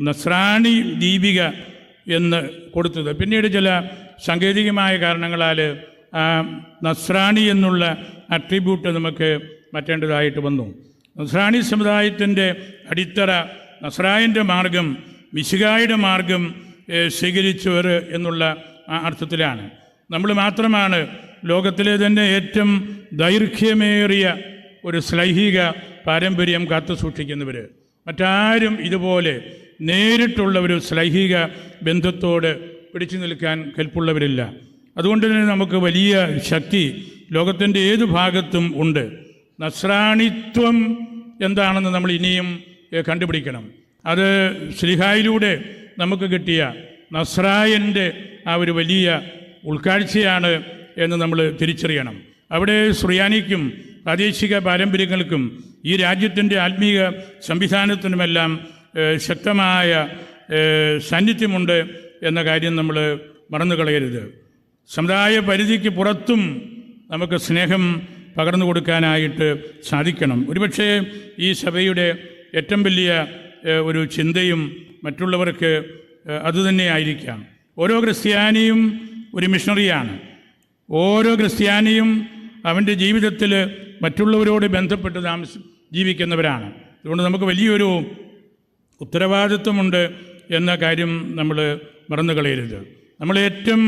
നസ്രാണി ദീപിക എന്ന് കൊടുത്തത്. പിന്നീട് ചില സാങ്കേതികമായ കാരണങ്ങളാൽ നസ്രാണി എന്നുള്ള അട്രിബ്യൂട്ട് നമുക്ക് മാറ്റേണ്ടതായിട്ട് വന്നു. നസ്രാണി സമുദായത്തിൻ്റെ അടിത്തറ നസ്രായൻ്റെ മാർഗം, മിശിഹായുടെ മാർഗം സ്വീകരിച്ചവർ എന്നുള്ള അർത്ഥത്തിലാണ്. നമ്മൾ മാത്രമാണ് ലോകത്തിലെ തന്നെ ഏറ്റവും ദൈർഘ്യമേറിയ ഒരു ശ്ലൈഹിക പാരമ്പര്യം കാത്തു സൂക്ഷിക്കുന്നവർ. മറ്റാരും ഇതുപോലെ നേരിട്ടുള്ള ഒരു ശ്ലൈഹിക ബന്ധത്തോട് പിടിച്ചു നിൽക്കാൻ കെൽപ്പുള്ളവരില്ല. അതുകൊണ്ട് തന്നെ നമുക്ക് വലിയ ശക്തി ലോകത്തിൻ്റെ ഏതു ഭാഗത്തും ഉണ്ട്. നസ്രാണിത്വം എന്താണെന്ന് നമ്മൾ ഇനിയും കണ്ടുപിടിക്കണം. അത് ശ്ലീഹായിലൂടെ നമുക്ക് കിട്ടിയ നസ്രായൻ്റെ ആ ഒരു വലിയ ഉൾക്കാഴ്ചയാണ് എന്ന് നമ്മൾ തിരിച്ചറിയണം. അവിടെ സുറിയാനിക്കും പ്രാദേശിക പാരമ്പര്യങ്ങൾക്കും ഈ രാജ്യത്തിൻ്റെ ആത്മീയ സംവിധാനത്തിനുമെല്ലാം ശക്തമായ സാന്നിധ്യമുണ്ട് എന്ന കാര്യം നമ്മൾ മറന്നു കളയരുത്. സമുദായ പരിധിക്ക് പുറത്തും നമുക്ക് സ്നേഹം പകർന്നു കൊടുക്കാനായിട്ട് സാധിക്കണം. ഒരുപക്ഷേ ഈ സഭയുടെ ഏറ്റവും വലിയ ഒരു ചിന്തയും മറ്റുള്ളവർക്ക് അതുതന്നെയായിരിക്കാം. ഓരോ ക്രിസ്ത്യാനിയും ഒരു മിഷണറിയാണ്. ഓരോ ക്രിസ്ത്യാനിയും അവൻ്റെ ജീവിതത്തിൽ മറ്റുള്ളവരോട് ബന്ധപ്പെട്ട് ജീവിക്കുന്നവരാണ്. അതുകൊണ്ട് നമുക്ക് വലിയൊരു ഉത്തരവാദിത്വമുണ്ട് എന്ന കാര്യം നമ്മൾ മറന്നു കളയരുത്. നമ്മൾ ഏറ്റവും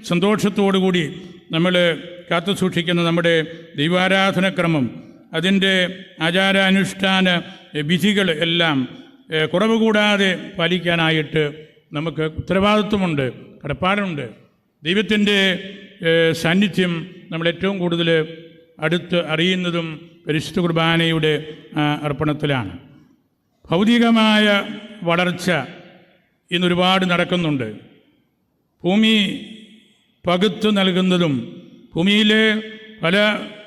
സന്തോഷത്തോടുകൂടി നമ്മൾ കാത്തു സൂക്ഷിക്കുന്ന നമ്മുടെ ദൈവാരാധനക്രമം, അതിൻ്റെ ആചാരാനുഷ്ഠാന വിധികൾ എല്ലാം കുറവ് കൂടാതെ പാലിക്കാനായിട്ട് നമുക്ക് ഉത്തരവാദിത്വമുണ്ട്, കടപ്പാടുണ്ട്. ദൈവത്തിൻ്റെ സാന്നിധ്യം നമ്മൾ ഏറ്റവും കൂടുതൽ അടുത്ത് അറിയുന്നതും പരിശുദ്ധ കുർബാനയുടെ അർപ്പണത്തിലാണ്. ഭൗതികമായ വളർച്ച ഇന്നൊരുപാട് നടക്കുന്നുണ്ട്. ഭൂമി പകുത്തു നൽകുന്നതും ഭൂമിയിലെ പല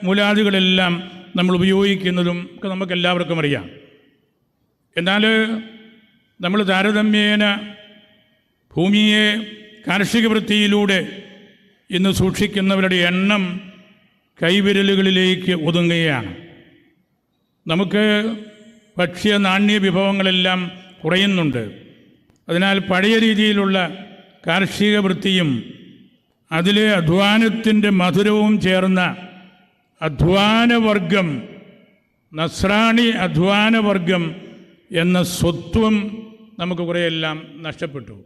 മൂലാദികളെല്ലാം നമ്മൾ ഉപയോഗിക്കുന്നതും ഒക്കെ നമുക്കെല്ലാവർക്കും അറിയാം. എന്നാൽ നമ്മൾ താരതമ്യേന ഭൂമിയെ കാർഷിക വൃത്തിയിലൂടെ ഇന്ന് സൂക്ഷിക്കുന്നവരുടെ എണ്ണം കൈവിരലുകളിലേക്ക് ഒതുങ്ങുകയാണ്. നമുക്ക് ഭക്ഷ്യ നാണ്യ വിഭവങ്ങളെല്ലാം കുറയുന്നുണ്ട്. അതിനാൽ പഴയ രീതിയിലുള്ള കാർഷിക വൃത്തിയും അതിലെ അധ്വാനത്തിൻ്റെ മധുരവും ചേർന്ന അധ്വാനവർഗം, നസ്രാണി അധ്വാനവർഗം എന്ന സ്വത്വം നമുക്ക് കുറേയെല്ലാം നഷ്ടപ്പെട്ടു.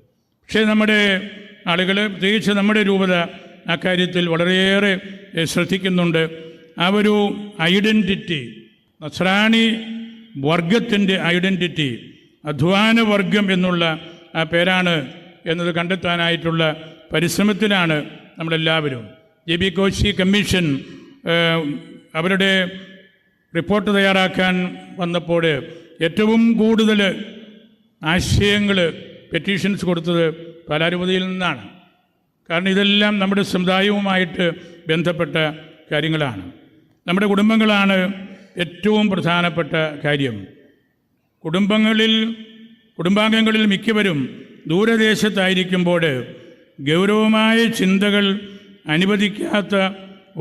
പക്ഷേ നമ്മുടെ ആളുകൾ, പ്രത്യേകിച്ച് നമ്മുടെ രൂപത ആ കാര്യത്തിൽ വളരെയേറെ ശ്രദ്ധിക്കുന്നുണ്ട്. ആ ഒരു ഐഡൻറ്റിറ്റി, നസ്രാണി വർഗത്തിൻ്റെ ഐഡൻറ്റിറ്റി, അധ്വാനവർഗം എന്നുള്ള ആ പേരാണ് എന്നത് കണ്ടെത്താനായിട്ടുള്ള പരിശ്രമത്തിലാണ് നമ്മളെല്ലാവരും. JB കോശി കമ്മീഷൻ അവരുടെ റിപ്പോർട്ട് തയ്യാറാക്കാൻ വന്നപ്പോൾ ഏറ്റവും കൂടുതൽ ആശയങ്ങൾ, പെറ്റീഷൻസ് കൊടുത്തത് പാലാരൂപതയിൽ നിന്നാണ്. കാരണം ഇതെല്ലാം നമ്മുടെ സമുദായവുമായിട്ട് ബന്ധപ്പെട്ട കാര്യങ്ങളാണ്. നമ്മുടെ കുടുംബങ്ങളാണ് ഏറ്റവും പ്രധാനപ്പെട്ട കാര്യം. കുടുംബാംഗങ്ങളിൽ മിക്കവരും ദൂരദേശത്തായിരിക്കുമ്പോൾ ഗൗരവമായ ചിന്തകൾ അനുവദിക്കാത്ത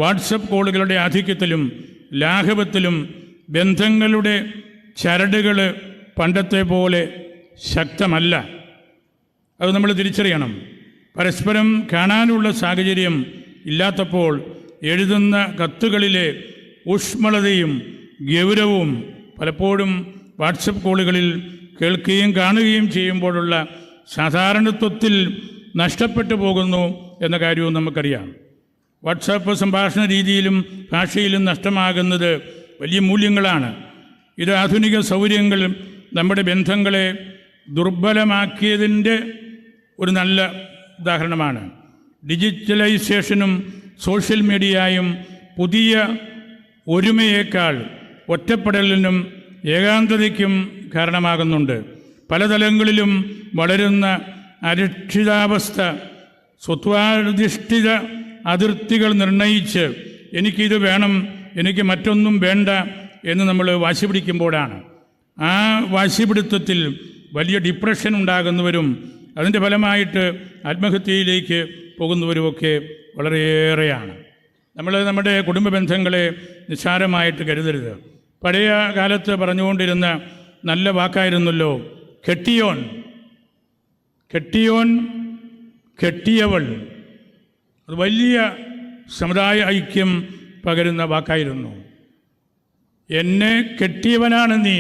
വാട്സപ്പ് കോളുകളുടെ ആധിക്യത്തിലും ലാഘവത്തിലും ബന്ധങ്ങളുടെ ചരടുകൾ പണ്ടത്തെ പോലെ ശക്തമല്ല. അത് നമ്മൾ തിരിച്ചറിയണം. പരസ്പരം കാണാനുള്ള സാഹചര്യം ഇല്ലാത്തപ്പോൾ എഴുതുന്ന കത്തുകളിലെ ഊഷ്മളതയും ഗൗരവവും പലപ്പോഴും വാട്സപ്പ് കോളുകളിൽ കേൾക്കുകയും കാണുകയും ചെയ്യുമ്പോഴുള്ള സാധാരണത്വത്തിൽ നഷ്ടപ്പെട്ടു പോകുന്നു എന്ന കാര്യവും നമുക്കറിയാം. വാട്സാപ്പ് സംഭാഷണ രീതിയിലും ഭാഷയിലും നഷ്ടമാകുന്നത് വലിയ മൂല്യങ്ങളാണ്. ഇത് ആധുനിക സൗകര്യങ്ങൾ നമ്മുടെ ബന്ധങ്ങളെ ദുർബലമാക്കിയതിൻ്റെ ഒരു നല്ല ഉദാഹരണമാണ്. ഡിജിറ്റലൈസേഷനും സോഷ്യൽ മീഡിയയും പുതിയ ഒരുമയേക്കാൾ ഒറ്റപ്പെടലിനും ഏകാന്തതയ്ക്കും കാരണമാകുന്നുണ്ട്. പല തലങ്ങളിലും വളരുന്ന അരക്ഷിതാവസ്ഥ സ്വത്വാധിഷ്ഠിത അതിർത്തികൾ നിർണയിച്ച് എനിക്കിത് വേണം, എനിക്ക് മറ്റൊന്നും വേണ്ട എന്ന് നമ്മൾ വാശി പിടിക്കുമ്പോഴാണ് ആ വാശിപിടുത്തത്തിൽ വലിയ ഡിപ്രഷൻ ഉണ്ടാകുന്നവരും അതിൻ്റെ ഫലമായിട്ട് ആത്മഹത്യയിലേക്ക് പോകുന്നവരുമൊക്കെ വളരെയേറെയാണ്. നമ്മൾ നമ്മുടെ കുടുംബ ബന്ധങ്ങളെ നിസ്സാരമായിട്ട് കരുതരുത്. പഴയ കാലത്ത് പറഞ്ഞുകൊണ്ടിരുന്ന നല്ല വാക്കായിരുന്നല്ലോ കെട്ടിയോൻ, കെട്ടിയോൻ, കെട്ടിയവൾ. അത് വലിയ സമുദായ ഐക്യം പകരുന്ന വാക്കായിരുന്നു. എന്നെ കെട്ടിയവനാണ് നീ,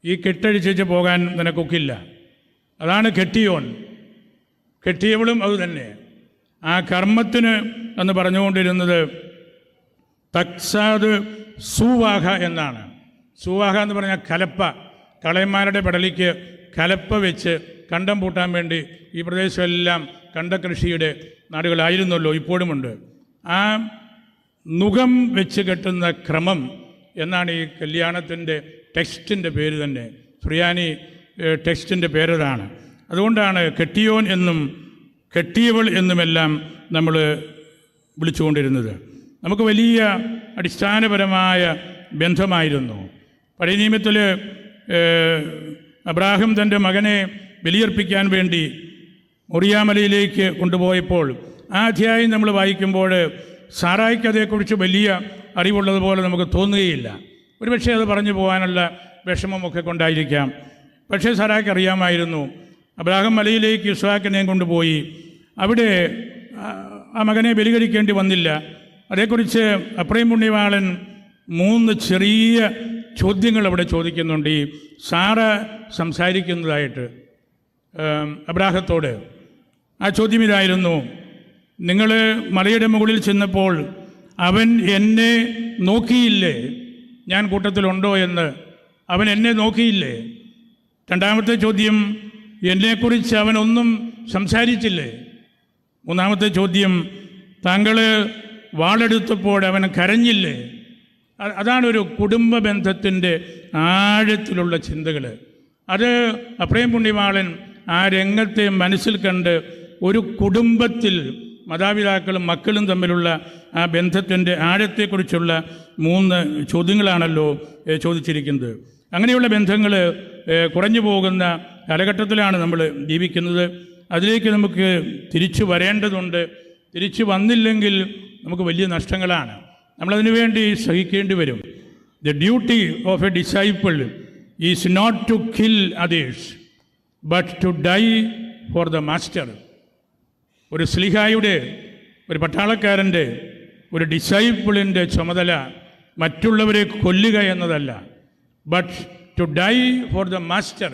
ഈ കെട്ടഴിച്ച് പോകാൻ നിനക്കൊക്കില്ല. അതാണ് കെട്ടിയോൻ. കെട്ടിയവളും അതുതന്നെ. ആ കർമ്മത്തിന് എന്ന് പറഞ്ഞുകൊണ്ടിരുന്നത് തക്സാദ് സൂവാഹ എന്നാണ്. സൂവാഹ എന്ന് പറഞ്ഞാൽ കലപ്പ. കളയന്മാരുടെ പടലിക്ക് കലപ്പ വെച്ച് കണ്ടം പൂട്ടാൻ വേണ്ടി ഈ പ്രദേശമെല്ലാം കണ്ടകൃഷിയുടെ നാടുകളായിരുന്നല്ലോ, ഇപ്പോഴുമുണ്ട്. ആ നുകം വെച്ച് കെട്ടുന്ന ക്രമം എന്നാണ് ഈ കല്യാണത്തിൻ്റെ ടെക്സ്റ്റിൻ്റെ പേര് തന്നെ. സുറിയാനി ടെക്സ്റ്റിൻ്റെ പേരതാണ്. അതുകൊണ്ടാണ് കെട്ടിയോൻ എന്നും കെട്ടിയവൾ എന്നുമെല്ലാം നമ്മൾ വിളിച്ചുകൊണ്ടിരുന്നത്. നമുക്ക് വലിയ അടിസ്ഥാനപരമായ ബന്ധമായിരുന്നു. പഴയ നിയമത്തിൽ അബ്രാഹാം തൻ്റെ മകനെ ബലിയർപ്പിക്കാൻ വേണ്ടി മൊറിയാമലയിലേക്ക് കൊണ്ടുപോയപ്പോൾ ആ അധ്യായം നമ്മൾ വായിക്കുമ്പോൾ സാറായിക്ക് അതേക്കുറിച്ച് വലിയ അറിവുള്ളതുപോലെ നമുക്ക് തോന്നുകയില്ല. ഒരുപക്ഷെ അത് പറഞ്ഞു പോകാനുള്ള വിഷമമൊക്കെ കൊണ്ടായിരിക്കാം. പക്ഷേ സാറായ്ക്ക് അറിയാമായിരുന്നു അബ്രാഹാം മലയിലേക്ക് ഇസ്ഹാക്കിനെയും കൊണ്ടുപോയി അവിടെ ആ മകനെ ബലികഴിക്കേണ്ടി വന്നില്ല. അതേക്കുറിച്ച് അപ്രയം പുണ്യവാളൻ 3 ചെറിയ ചോദ്യങ്ങൾ അവിടെ ചോദിക്കുന്നുണ്ട് ഈ സാറ സംസാരിക്കുന്നതായിട്ട് അബ്രാഹത്തോട്. ആ ചോദ്യം ഇതായിരുന്നു: നിങ്ങൾ മലയുടെ മുകളിൽ ചെന്നപ്പോൾ അവൻ എന്നെ നോക്കിയില്ലേ? ഞാൻ കൂട്ടത്തിലുണ്ടോ എന്ന് അവൻ എന്നെ നോക്കിയില്ലേ? രണ്ടാമത്തെ ചോദ്യം, എന്നെക്കുറിച്ച് അവനൊന്നും സംസാരിച്ചില്ലേ? മൂന്നാമത്തെ ചോദ്യം, താങ്കൾ വാളെടുത്തപ്പോൾ അവൻ കരഞ്ഞില്ലേ? അതാണൊരു കുടുംബ ബന്ധത്തിൻ്റെ ആഴത്തിലുള്ള ചിന്തകൾ. അത് അപ്രയം പുണ്യവാളൻ ആ രംഗത്തെ മനസ്സിൽ കണ്ട് ഒരു കുടുംബത്തിൽ മാതാപിതാക്കളും മക്കളും തമ്മിലുള്ള ആ ബന്ധത്തിൻ്റെ ആഴത്തെക്കുറിച്ചുള്ള 3 ചോദ്യങ്ങളാണല്ലോ ചോദിച്ചിരിക്കുന്നത്. അങ്ങനെയുള്ള ബന്ധങ്ങൾ കുറഞ്ഞു പോകുന്ന കാലഘട്ടത്തിലാണ് നമ്മൾ ജീവിക്കുന്നത്. അതിലേക്ക് നമുക്ക് തിരിച്ചു വരേണ്ടതുണ്ട്. തിരിച്ചു വന്നില്ലെങ്കിൽ നമുക്ക് വലിയ നഷ്ടങ്ങളാണ്. നമ്മളതിനു വേണ്ടി സഹിക്കേണ്ടി വരും. The duty of a disciple is not to kill others but to die for the master. ഒരു സ്ലീഹായുടെ, ഒരു പട്ടാളക്കാരൻ്റെ, ഒരു ഡിസൈപ്പിളിൻ്റെ ചുമതല മറ്റുള്ളവരെ കൊല്ലുക എന്നതല്ല, but to die for the master.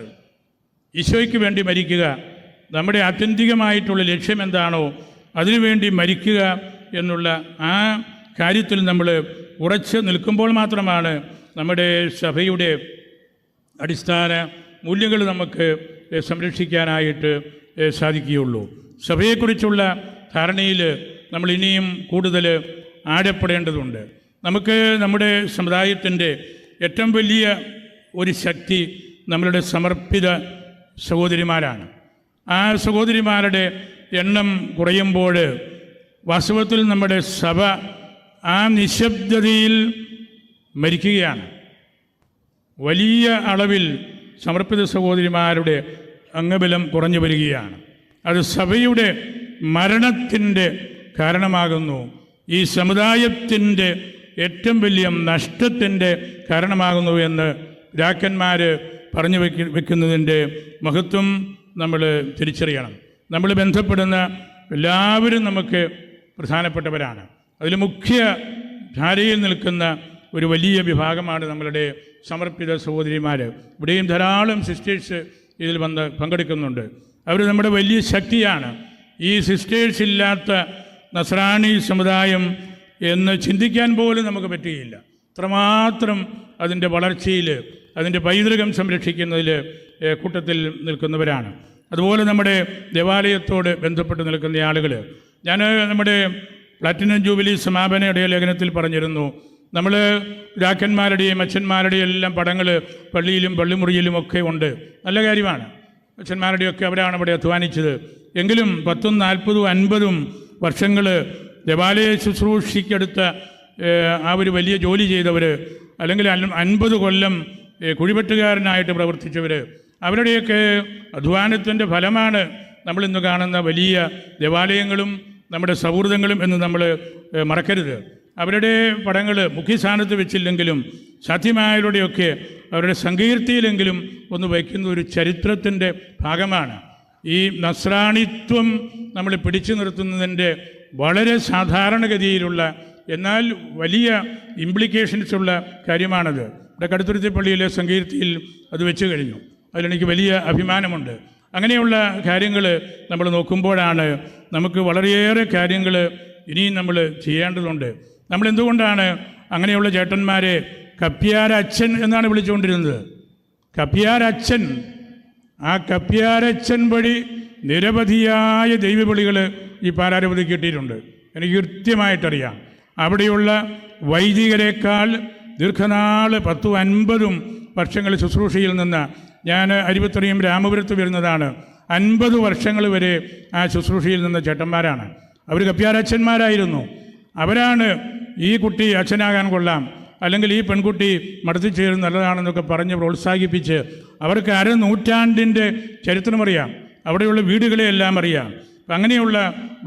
ഈശോയ്ക്ക് വേണ്ടി മരിക്കുക. നമ്മുടെ ആത്യന്തികമായിട്ടുള്ള ലക്ഷ്യം എന്താണോ അതിനുവേണ്ടി മരിക്കുക എന്നുള്ള ആ കാര്യത്തിൽ നമ്മൾ ഉറച്ചു നിൽക്കുമ്പോൾ മാത്രമാണ് നമ്മുടെ സഭയുടെ അടിസ്ഥാന മൂല്യങ്ങൾ നമുക്ക് സംരക്ഷിക്കാനായിട്ട് സാധിക്കുകയുള്ളൂ. സഭയെക്കുറിച്ചുള്ള ധാരണയിൽ നമ്മൾ ഇനിയും കൂടുതൽ ആഴപ്പെടേണ്ടതുണ്ട്. നമുക്ക് നമ്മുടെ സമുദായത്തിൻ്റെ ഏറ്റവും വലിയ ഒരു ശക്തി നമ്മളുടെ സമർപ്പിത സഹോദരിമാരാണ്. ആ സഹോദരിമാരുടെ എണ്ണം കുറയുമ്പോൾ വാസ്തവത്തിൽ നമ്മുടെ സഭ ആ നിശബ്ദതയിൽ മരിക്കുകയാണ്. വലിയ അളവിൽ സമർപ്പിത സഹോദരിമാരുടെ അംഗബലം കുറഞ്ഞു വരികയാണ്. അത് സഭയുടെ മരണത്തിൻ്റെ കാരണമാകുന്നു. ഈ സമുദായത്തിൻ്റെ ഏറ്റവും വലിയ നഷ്ടത്തിൻ്റെ കാരണമാകുന്നു എന്ന് പിതാക്കന്മാർ പറഞ്ഞു വെക്കുന്നതിൻ്റെ മഹത്വം നമ്മൾ തിരിച്ചറിയണം. നമ്മൾ ബന്ധപ്പെടുന്ന എല്ലാവരും നമുക്ക് പ്രധാനപ്പെട്ടവരാണ്. അതിൽ മുഖ്യ ധാരയിൽ നിൽക്കുന്ന ഒരു വലിയ വിഭാഗമാണ് നമ്മളുടെ സമർപ്പിത സഹോദരിമാർ. ഇവിടെയും ധാരാളം സിസ്റ്റേഴ്സ് ഇതിൽ വന്ന് പങ്കെടുക്കുന്നുണ്ട്. അവർ നമ്മുടെ വലിയ ശക്തിയാണ്. ഈ സിസ്റ്റേഴ്സ് ഇല്ലാത്ത നസ്രാണി സമുദായം എന്ന് ചിന്തിക്കാൻ പോലും നമുക്ക് പറ്റുകയില്ല. അത്രമാത്രം അതിൻ്റെ വളർച്ചയിൽ, അതിൻ്റെ പൈതൃകം സംരക്ഷിക്കുന്നതിൽ കൂട്ടത്തിൽ നിൽക്കുന്നവരാണ്. അതുപോലെ നമ്മുടെ ദേവാലയത്തോട് ബന്ധപ്പെട്ട് നിൽക്കുന്ന ആളുകൾ. ഞാൻ നമ്മുടെ പ്ലാറ്റിനം ജൂബിലി സമാപന ഇടയലേഖനത്തിൽ പറഞ്ഞിരുന്നു, നമ്മൾ പിതാക്കന്മാരുടെയും അച്ഛന്മാരുടെയും എല്ലാം പടങ്ങൾ പള്ളിയിലും പള്ളിമുറിയിലും ഒക്കെ ഉണ്ട്. നല്ല കാര്യമാണ്. അച്ഛന്മാരുടെയൊക്കെ അവരാണ് അവിടെ അധ്വാനിച്ചത്. എങ്കിലും 10, 40, 50 വർഷങ്ങൾ ദേവാലയ ശുശ്രൂഷയ്ക്കടുത്ത ആ ഒരു വലിയ ജോലി ചെയ്തവർ, അല്ലെങ്കിൽ 50 കൊല്ലം കുഴിവെട്ടുകാരനായിട്ട് പ്രവർത്തിച്ചവർ, അവരുടെയൊക്കെ അധ്വാനത്തിൻ്റെ ഫലമാണ് നമ്മളിന്ന് കാണുന്ന വലിയ ദേവാലയങ്ങളും നമ്മുടെ സൗഹൃദങ്ങളും എന്ന് നമ്മൾ മറക്കരുത്. അവരുടെ പടങ്ങൾ മുഖ്യസ്ഥാനത്ത് വെച്ചില്ലെങ്കിലും സാധ്യമായവരുടെയൊക്കെ അവരുടെ സങ്കീർത്തിയിലെങ്കിലും ഒന്ന് വയ്ക്കുന്ന ഒരു ചരിത്രത്തിൻ്റെ ഭാഗമാണ്. ഈ നസ്രാണിത്വം നമ്മൾ പിടിച്ചു നിർത്തുന്നതിൻ്റെ വളരെ സാധാരണഗതിയിലുള്ള എന്നാൽ വലിയ ഇംപ്ലിക്കേഷൻസ് ഉള്ള കാര്യമാണത്. ഇവിടെ കടുത്തുരുത്തി പള്ളിയിലെ സങ്കീർത്തിയിൽ അത് വെച്ച് കഴിഞ്ഞു. അതിലെനിക്ക് വലിയ അഭിമാനമുണ്ട്. അങ്ങനെയുള്ള കാര്യങ്ങൾ നമ്മൾ നോക്കുമ്പോഴാണ് നമുക്ക് വളരെയേറെ കാര്യങ്ങൾ ഇനിയും നമ്മൾ ചെയ്യേണ്ടതുണ്ട്. നമ്മളെന്തുകൊണ്ടാണ് അങ്ങനെയുള്ള ചേട്ടന്മാരെ കപ്പ്യാരച്ഛൻ എന്നാണ് വിളിച്ചുകൊണ്ടിരുന്നത്? കപ്പ്യാരച്ഛൻ. ആ കപ്പ്യാരച്ഛൻ വഴി നിരവധിയായ ദൈവവിളികൾ ഈ പാലാരവതിക്ക് കിട്ടിയിട്ടുണ്ട്. എനിക്ക് കൃത്യമായിട്ടറിയാം. അവിടെയുള്ള വൈദികരെക്കാൾ ദീർഘനാൾ 10, 50 വർഷങ്ങൾ ശുശ്രൂഷയിൽ നിന്ന് ഞാൻ അരുവിത്തറയും രാമപുരത്ത് വരുന്നതാണ്. 50 വർഷങ്ങൾ വരെ ആ ശുശ്രൂഷയിൽ നിന്ന ചേട്ടന്മാരാണ്. അവർ കപ്പ്യാരച്ഛന്മാരായിരുന്നു. അവരാണ് ഈ കുട്ടി അച്ഛനാകാൻ കൊള്ളാം, അല്ലെങ്കിൽ ഈ പെൺകുട്ടി മഠത്തിൽ ചേർന്ന് നല്ലതാണെന്നൊക്കെ പറഞ്ഞ് പ്രോത്സാഹിപ്പിച്ച് അവർക്ക് 1/2 നൂറ്റാണ്ടിൻ്റെ ചരിത്രമറിയാം. അവിടെയുള്ള വീടുകളെയെല്ലാം അറിയാം. അപ്പം അങ്ങനെയുള്ള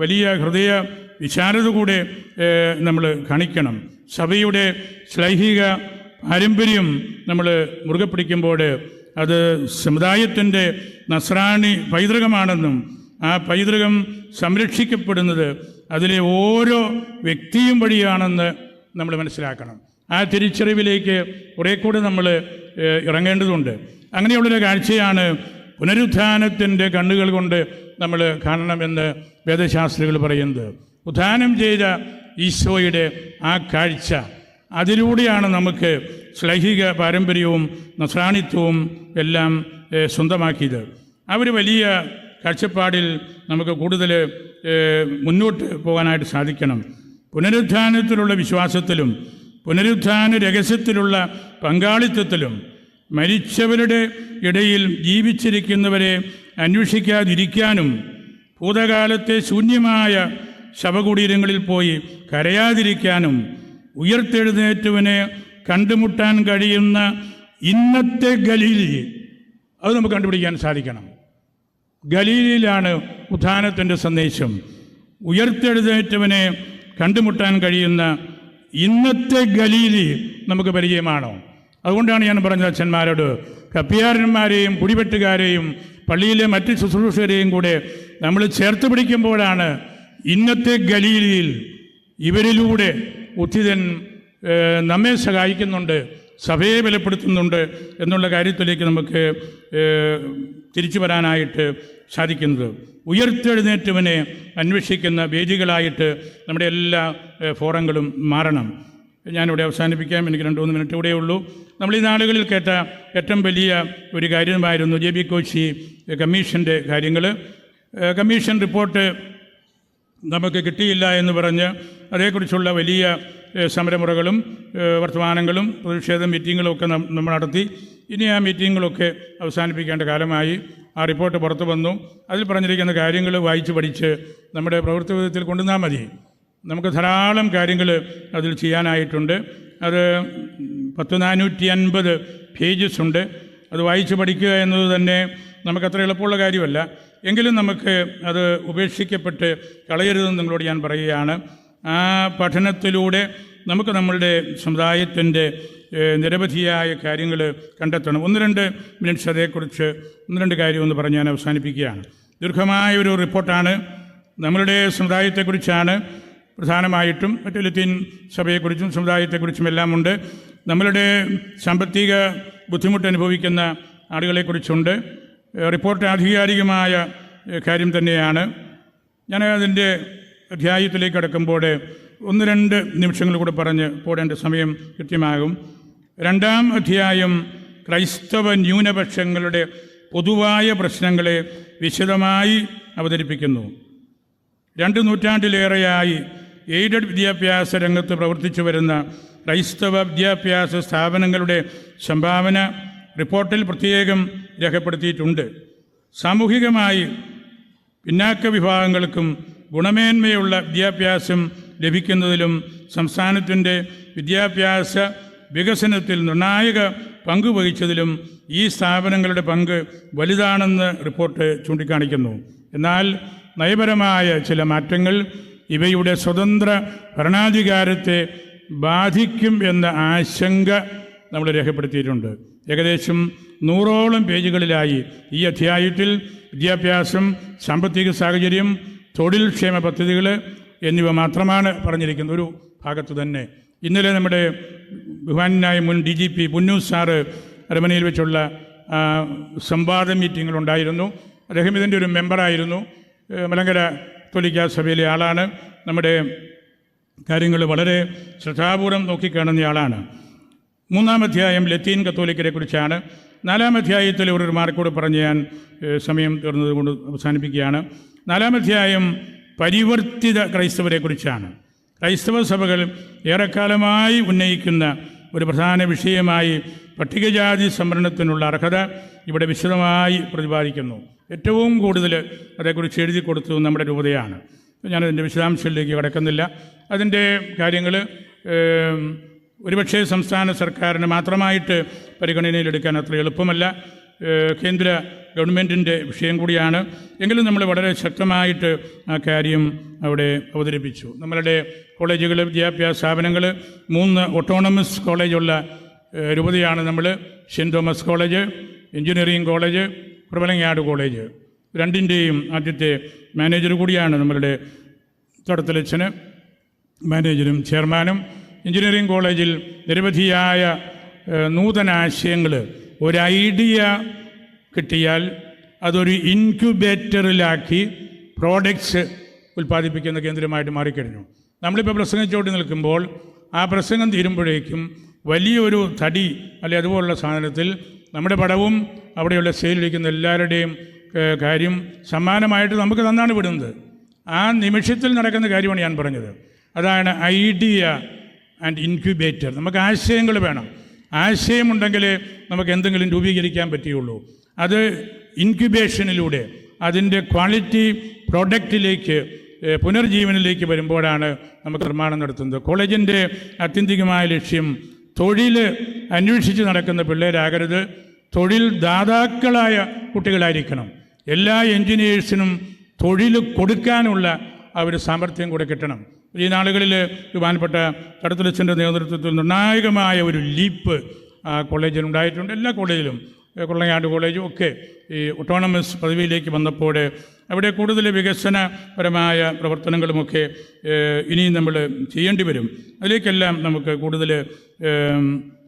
വലിയ ഹൃദയ വിശാലത കൂടെ നമ്മൾ കാണിക്കണം. സഭയുടെ ശ്ലൈഹിക പാരമ്പര്യം നമ്മൾ മുറുകെ പിടിക്കുമ്പോൾ അത് സമുദായത്തിൻ്റെ നസ്രാണി പൈതൃകമാണെന്നും ആ പൈതൃകം സംരക്ഷിക്കപ്പെടുന്നത് അതിലെ ഓരോ വ്യക്തിയും വഴിയാണെന്ന് നമ്മൾ മനസ്സിലാക്കണം. ആ തിരിച്ചറിവിലേക്ക് കുറേ കൂടെ നമ്മൾ ഇറങ്ങേണ്ടതുണ്ട്. അങ്ങനെയുള്ളൊരു കാഴ്ചയാണ് പുനരുത്ഥാനത്തിൻ്റെ കണ്ണുകൾ കൊണ്ട് നമ്മൾ കാണണമെന്ന് വേദശാസ്ത്രികൾ പറയുന്നത്. ഉത്ഥാനം ചെയ്ത ഈശോയുടെ ആ കാഴ്ച, അതിലൂടെയാണ് നമുക്ക് ശ്ലൈഹിക പാരമ്പര്യവും നസ്രാണിത്വവും എല്ലാം സ്വന്തമാക്കിയത്. ആ ഒരു വലിയ കാഴ്ചപ്പാടിൽ നമുക്ക് കൂടുതൽ മുന്നോട്ട് പോകാനായിട്ട് സാധിക്കണം. പുനരുത്ഥാനത്തിലുള്ള വിശ്വാസത്തിലും പുനരുത്ഥാന രഹസ്യത്തിലുള്ള പങ്കാളിത്തത്തിലും മരിച്ചവരുടെ ഇടയിൽ ജീവിച്ചിരിക്കുന്നവരെ അന്വേഷിക്കാതിരിക്കാനും ഭൂതകാലത്തെ ശൂന്യമായ ശവകുടീരങ്ങളിൽ പോയി കരയാതിരിക്കാനും ഉയർത്തെഴുന്നേറ്റവനെ കണ്ടുമുട്ടാൻ കഴിയുന്ന ഇന്നത്തെ ഗലീലി, അത് നമുക്ക് കണ്ടുപിടിക്കാൻ സാധിക്കണം. ഗലീലിയിലാണ് ഉത്ഥാനത്തിൻ്റെ സന്ദേശം. ഉയർത്തെഴുന്നേറ്റവനെ കണ്ടുമുട്ടാൻ കഴിയുന്ന ഇന്നത്തെ ഗലീലി നമുക്ക് പരിചയമാണോ? അതുകൊണ്ടാണ് ഞാൻ പറഞ്ഞ അച്ഛന്മാരോട്, കപ്പ്യാരന്മാരെയും കുടിവെട്ടുകാരെയും പള്ളിയിലെ മറ്റ് ശുശ്രൂഷകരെയും കൂടെ നമ്മൾ ചേർത്ത് പിടിക്കുമ്പോഴാണ് ഇന്നത്തെ ഗലീലിയിൽ ഇവരിലൂടെ ഉത്ഥിതൻ നമ്മെ സഹായിക്കുന്നുണ്ട്, സഭയെ ബലപ്പെടുത്തുന്നുണ്ട് എന്നുള്ള കാര്യത്തിലേക്ക് നമുക്ക് തിരിച്ചു വരാനായിട്ട് സാധിക്കുന്നത്. ഉയർത്തെഴുന്നേറ്റവനെ അന്വേഷിക്കുന്ന വേദികളായിട്ട് നമ്മുടെ എല്ലാ ഫോറങ്ങളും മാറണം. ഞാനിവിടെ അവസാനിപ്പിക്കാം. എനിക്ക് 2-3 മിനിറ്റ് കൂടെ ഉള്ളൂ. നമ്മൾ ഈ നാളുകളിൽ കേട്ട ഏറ്റവും വലിയ ഒരു കാര്യമായിരുന്നു JB കോശി കമ്മീഷൻ്റെ കാര്യങ്ങൾ. കമ്മീഷൻ റിപ്പോർട്ട് നമുക്ക് കിട്ടിയില്ല എന്ന് പറഞ്ഞ് അതേക്കുറിച്ചുള്ള വലിയ സമരമുറകളും വർത്തമാനങ്ങളും പ്രതിഷേധ മീറ്റിങ്ങുകളും ഒക്കെ നമ്മൾ നടത്തി. ഇനി ആ മീറ്റിങ്ങുകളൊക്കെ അവസാനിപ്പിക്കേണ്ട കാലമായി. ആ റിപ്പോർട്ട് പുറത്തു വന്നു. അതിൽ പറഞ്ഞിരിക്കുന്ന കാര്യങ്ങൾ വായിച്ച് പഠിച്ച് നമ്മുടെ പ്രവൃത്തി വിധത്തിൽ കൊണ്ടുവന്നാൽ മതി. നമുക്ക് ധാരാളം കാര്യങ്ങൾ അതിൽ ചെയ്യാനായിട്ടുണ്ട്. അത് 450 പേജസ് ഉണ്ട്. അത് വായിച്ച് പഠിക്കുക എന്നത് തന്നെ നമുക്കത്ര എളുപ്പമുള്ള കാര്യമല്ല. എങ്കിലും നമുക്ക് അത് ഉപേക്ഷിക്കപ്പെട്ട് കളയരുതെന്ന് നിങ്ങളോട് ഞാൻ പറയുകയാണ്. ആ പഠനത്തിലൂടെ നമുക്ക് നമ്മളുടെ സമുദായത്തിൻ്റെ നിരവധിയായ കാര്യങ്ങൾ കണ്ടെത്തണം. 1-2 മിനിറ്റ്സ് അതേക്കുറിച്ച് 1-2 കാര്യമൊന്ന് പറഞ്ഞ് ഞാൻ അവസാനിപ്പിക്കുകയാണ്. ദീർഘമായൊരു റിപ്പോർട്ടാണ്. നമ്മളുടെ സമുദായത്തെക്കുറിച്ചാണ് പ്രധാനമായിട്ടും. മറ്റ് ലത്തീൻ സഭയെക്കുറിച്ചും സമുദായത്തെക്കുറിച്ചും എല്ലാമുണ്ട്. നമ്മളുടെ സാമ്പത്തിക ബുദ്ധിമുട്ട് അനുഭവിക്കുന്ന ആളുകളെക്കുറിച്ചുണ്ട്. റിപ്പോർട്ട് ആധികാരികമായ കാര്യം തന്നെയാണ്. ഞാൻ അതിൻ്റെ അധ്യായത്തിലേക്ക് കടക്കുമ്പോൾ 1-2 നിമിഷങ്ങൾ കൂടെ പറഞ്ഞ് പോടേണ്ട സമയം കൃത്യമാകും. 2-ാം അധ്യായം ക്രൈസ്തവ ന്യൂനപക്ഷങ്ങളുടെ പൊതുവായ പ്രശ്നങ്ങളെ വിശദമായി അവതരിപ്പിക്കുന്നു. 2 നൂറ്റാണ്ടിലേറെയായി എയ്ഡഡ് വിദ്യാഭ്യാസ രംഗത്ത് പ്രവർത്തിച്ചു വരുന്ന ക്രൈസ്തവ വിദ്യാഭ്യാസ സ്ഥാപനങ്ങളുടെ സംഭാവന റിപ്പോർട്ടിൽ പ്രത്യേകം രേഖപ്പെടുത്തിയിട്ടുണ്ട്. സാമൂഹികമായി പിന്നാക്ക വിഭാഗങ്ങൾക്കും ഗുണമേന്മയുള്ള വിദ്യാഭ്യാസം ലഭിക്കുന്നതിലും സംസ്ഥാനത്തിൻ്റെ വിദ്യാഭ്യാസ വികസനത്തിൽ നിർണായക പങ്ക് വഹിച്ചതിലും ഈ സ്ഥാപനങ്ങളുടെ പങ്ക് വലുതാണെന്ന് റിപ്പോർട്ട് ചൂണ്ടിക്കാണിക്കുന്നു. എന്നാൽ നയപരമായ ചില മാറ്റങ്ങൾ ഇവയുടെ സ്വതന്ത്ര ഭരണാധികാരത്തെ ബാധിക്കും എന്ന ആശങ്ക നമ്മൾ രേഖപ്പെടുത്തിയിട്ടുണ്ട്. ഏകദേശം 100ഓളം പേജുകളിലായി ഈ അധ്യായത്തിൽ വിദ്യാഭ്യാസം, സാമ്പത്തിക സാഹചര്യം, തൊഴിൽ ക്ഷേമ പദ്ധതികൾ എന്നിവ മാത്രമാണ് പറഞ്ഞിരിക്കുന്നത്. ഒരു ഭാഗത്ത് തന്നെ ഇന്നലെ നമ്മുടെ ബഹുമാന്യനായ മുൻ DGP പുന്നൂസ് സാറ് അരമനയിൽ വെച്ചുള്ള സംവാദ മീറ്റിങ്ങുകളുണ്ടായിരുന്നു. അദ്ദേഹം ഇതിൻ്റെ ഒരു മെമ്പറായിരുന്നു. മലങ്കര കത്തോലിക്ക സഭയിലെ ആളാണ്. നമ്മുടെ കാര്യങ്ങൾ വളരെ ശ്രദ്ധാപൂർവം നോക്കിക്കാണുന്നയാളാണ്. 3-ാം അധ്യായം ലത്തീൻ കത്തോലിക്കരെ കുറിച്ചാണ്. 4-ാം അധ്യായത്തിൽ ഒരു റിമാർക്കോട് പറഞ്ഞ് ഞാൻ സമയം തീർന്നത് കൊണ്ട് അവസാനിപ്പിക്കുകയാണ്. 4-ാം അധ്യായം പരിവർത്തിത ക്രൈസ്തവരെ കുറിച്ചാണ്. ക്രൈസ്തവ സഭകൾ ഏറെക്കാലമായി ഉന്നയിക്കുന്ന ഒരു പ്രധാന വിഷയമായി പട്ടികജാതി സംവരണത്തിനുള്ള അർഹത ഇവിടെ വിശദമായി പ്രതിപാദിക്കുന്നു. ഏറ്റവും കൂടുതൽ അതേക്കുറിച്ച് എഴുതി കൊടുത്തത് നമ്മുടെ രൂപതയാണ്. ഞാനതിൻ്റെ വിശദാംശങ്ങളിലേക്ക് കടക്കുന്നില്ല. അതിൻ്റെ കാര്യങ്ങൾ ഒരുപക്ഷേ സംസ്ഥാന സർക്കാരിന് മാത്രമായിട്ട് പരിഗണനയിലെടുക്കാൻ അത്ര എളുപ്പമല്ല. കേന്ദ്ര ഗവൺമെൻറ്റിൻ്റെ വിഷയം കൂടിയാണ്. എങ്കിലും നമ്മൾ വളരെ ശക്തമായിട്ട് ആ കാര്യം അവിടെ അവതരിപ്പിച്ചു. നമ്മളുടെ കോളേജുകൾ, വിദ്യാഭ്യാസ സ്ഥാപനങ്ങൾ 3 ഓട്ടോണമസ് കോളേജുള്ള രൂപതയാണ് നമ്മൾ. Saint Thomas college, engineering college, Kuravilangad college. രണ്ടിൻ്റെയും ആദ്യത്തെ മാനേജർ കൂടിയാണ് നമ്മളുടെ തൊടത്തലച്ചന്, മാനേജരും ചെയർമാനും. എഞ്ചിനീയറിംഗ് കോളേജിൽ നിരവധിയായ നൂതനാശയങ്ങൾ, ഒരു ഐഡിയ കിട്ടിയാൽ അതൊരു ഇൻക്യുബേറ്ററിലാക്കി പ്രോഡക്ട്സ് ഉൽപ്പാദിപ്പിക്കുന്ന കേന്ദ്രമായിട്ട് മാറിക്കഴിഞ്ഞു. നമ്മളിപ്പോൾ പ്രസംഗിച്ചുകൊണ്ട് നിൽക്കുമ്പോൾ ആ പ്രസംഗം തീരുമ്പോഴേക്കും വലിയൊരു തടി അല്ലെ അതുപോലുള്ള സാധനത്തിൽ നമ്മുടെ പടവും അവിടെയുള്ള സെയിലിരിക്കുന്ന എല്ലാവരുടെയും കാര്യം സമ്മാനമായിട്ട് നമുക്ക് തന്നാണ് വിടുന്നത്. ആ നിമിഷത്തിൽ നടക്കുന്ന കാര്യമാണ് ഞാൻ പറഞ്ഞത്. അതാണ് ഐഡിയ ആൻഡ് ഇൻക്യുബേറ്റർ. നമുക്ക് ആശയങ്ങൾ വേണം. ആശയമുണ്ടെങ്കിൽ നമുക്ക് എന്തെങ്കിലും രൂപീകരിക്കാൻ പറ്റുകയുള്ളൂ. അത് ഇൻക്യുബേഷനിലൂടെ അതിൻ്റെ ക്വാളിറ്റി പ്രോഡക്റ്റിലേക്ക്, പുനർജീവനിലേക്ക് വരുമ്പോഴാണ് നമുക്ക് നിർമ്മാണം നടത്തുന്നത്. കോളേജിൻ്റെ ആത്യന്തികമായ ലക്ഷ്യം തൊഴിൽ അന്വേഷിച്ച് നടക്കുന്ന പിള്ളേരാകരുത്, തൊഴിൽ ദാതാക്കളായ കുട്ടികളായിരിക്കണം. എല്ലാ എൻജിനീയേഴ്സിനും തൊഴിൽ കൊടുക്കാനുള്ള ഒരു സാമർഥ്യം കൂടെ കിട്ടണം. ഈ നാളുകളിൽ ബഹുമാനപ്പെട്ട തടത്തലച്ചൻ്റെ നേതൃത്വത്തിൽ നിർണായകമായ ഒരു ലീപ്പ് ആ കോളേജിൽ ഉണ്ടായിട്ടുണ്ട്. എല്ലാ കോളേജിലും, കുറുവലങ്ങാട് കോളേജും ഒക്കെ ഈ ഓട്ടോണമസ് പദവിയിലേക്ക് വന്നപ്പോൾ അവിടെ കൂടുതൽ വികസനപരമായ പ്രവർത്തനങ്ങളുമൊക്കെ ഇനിയും നമ്മൾ ചെയ്യേണ്ടി വരും. അതിലേക്കെല്ലാം നമുക്ക് കൂടുതൽ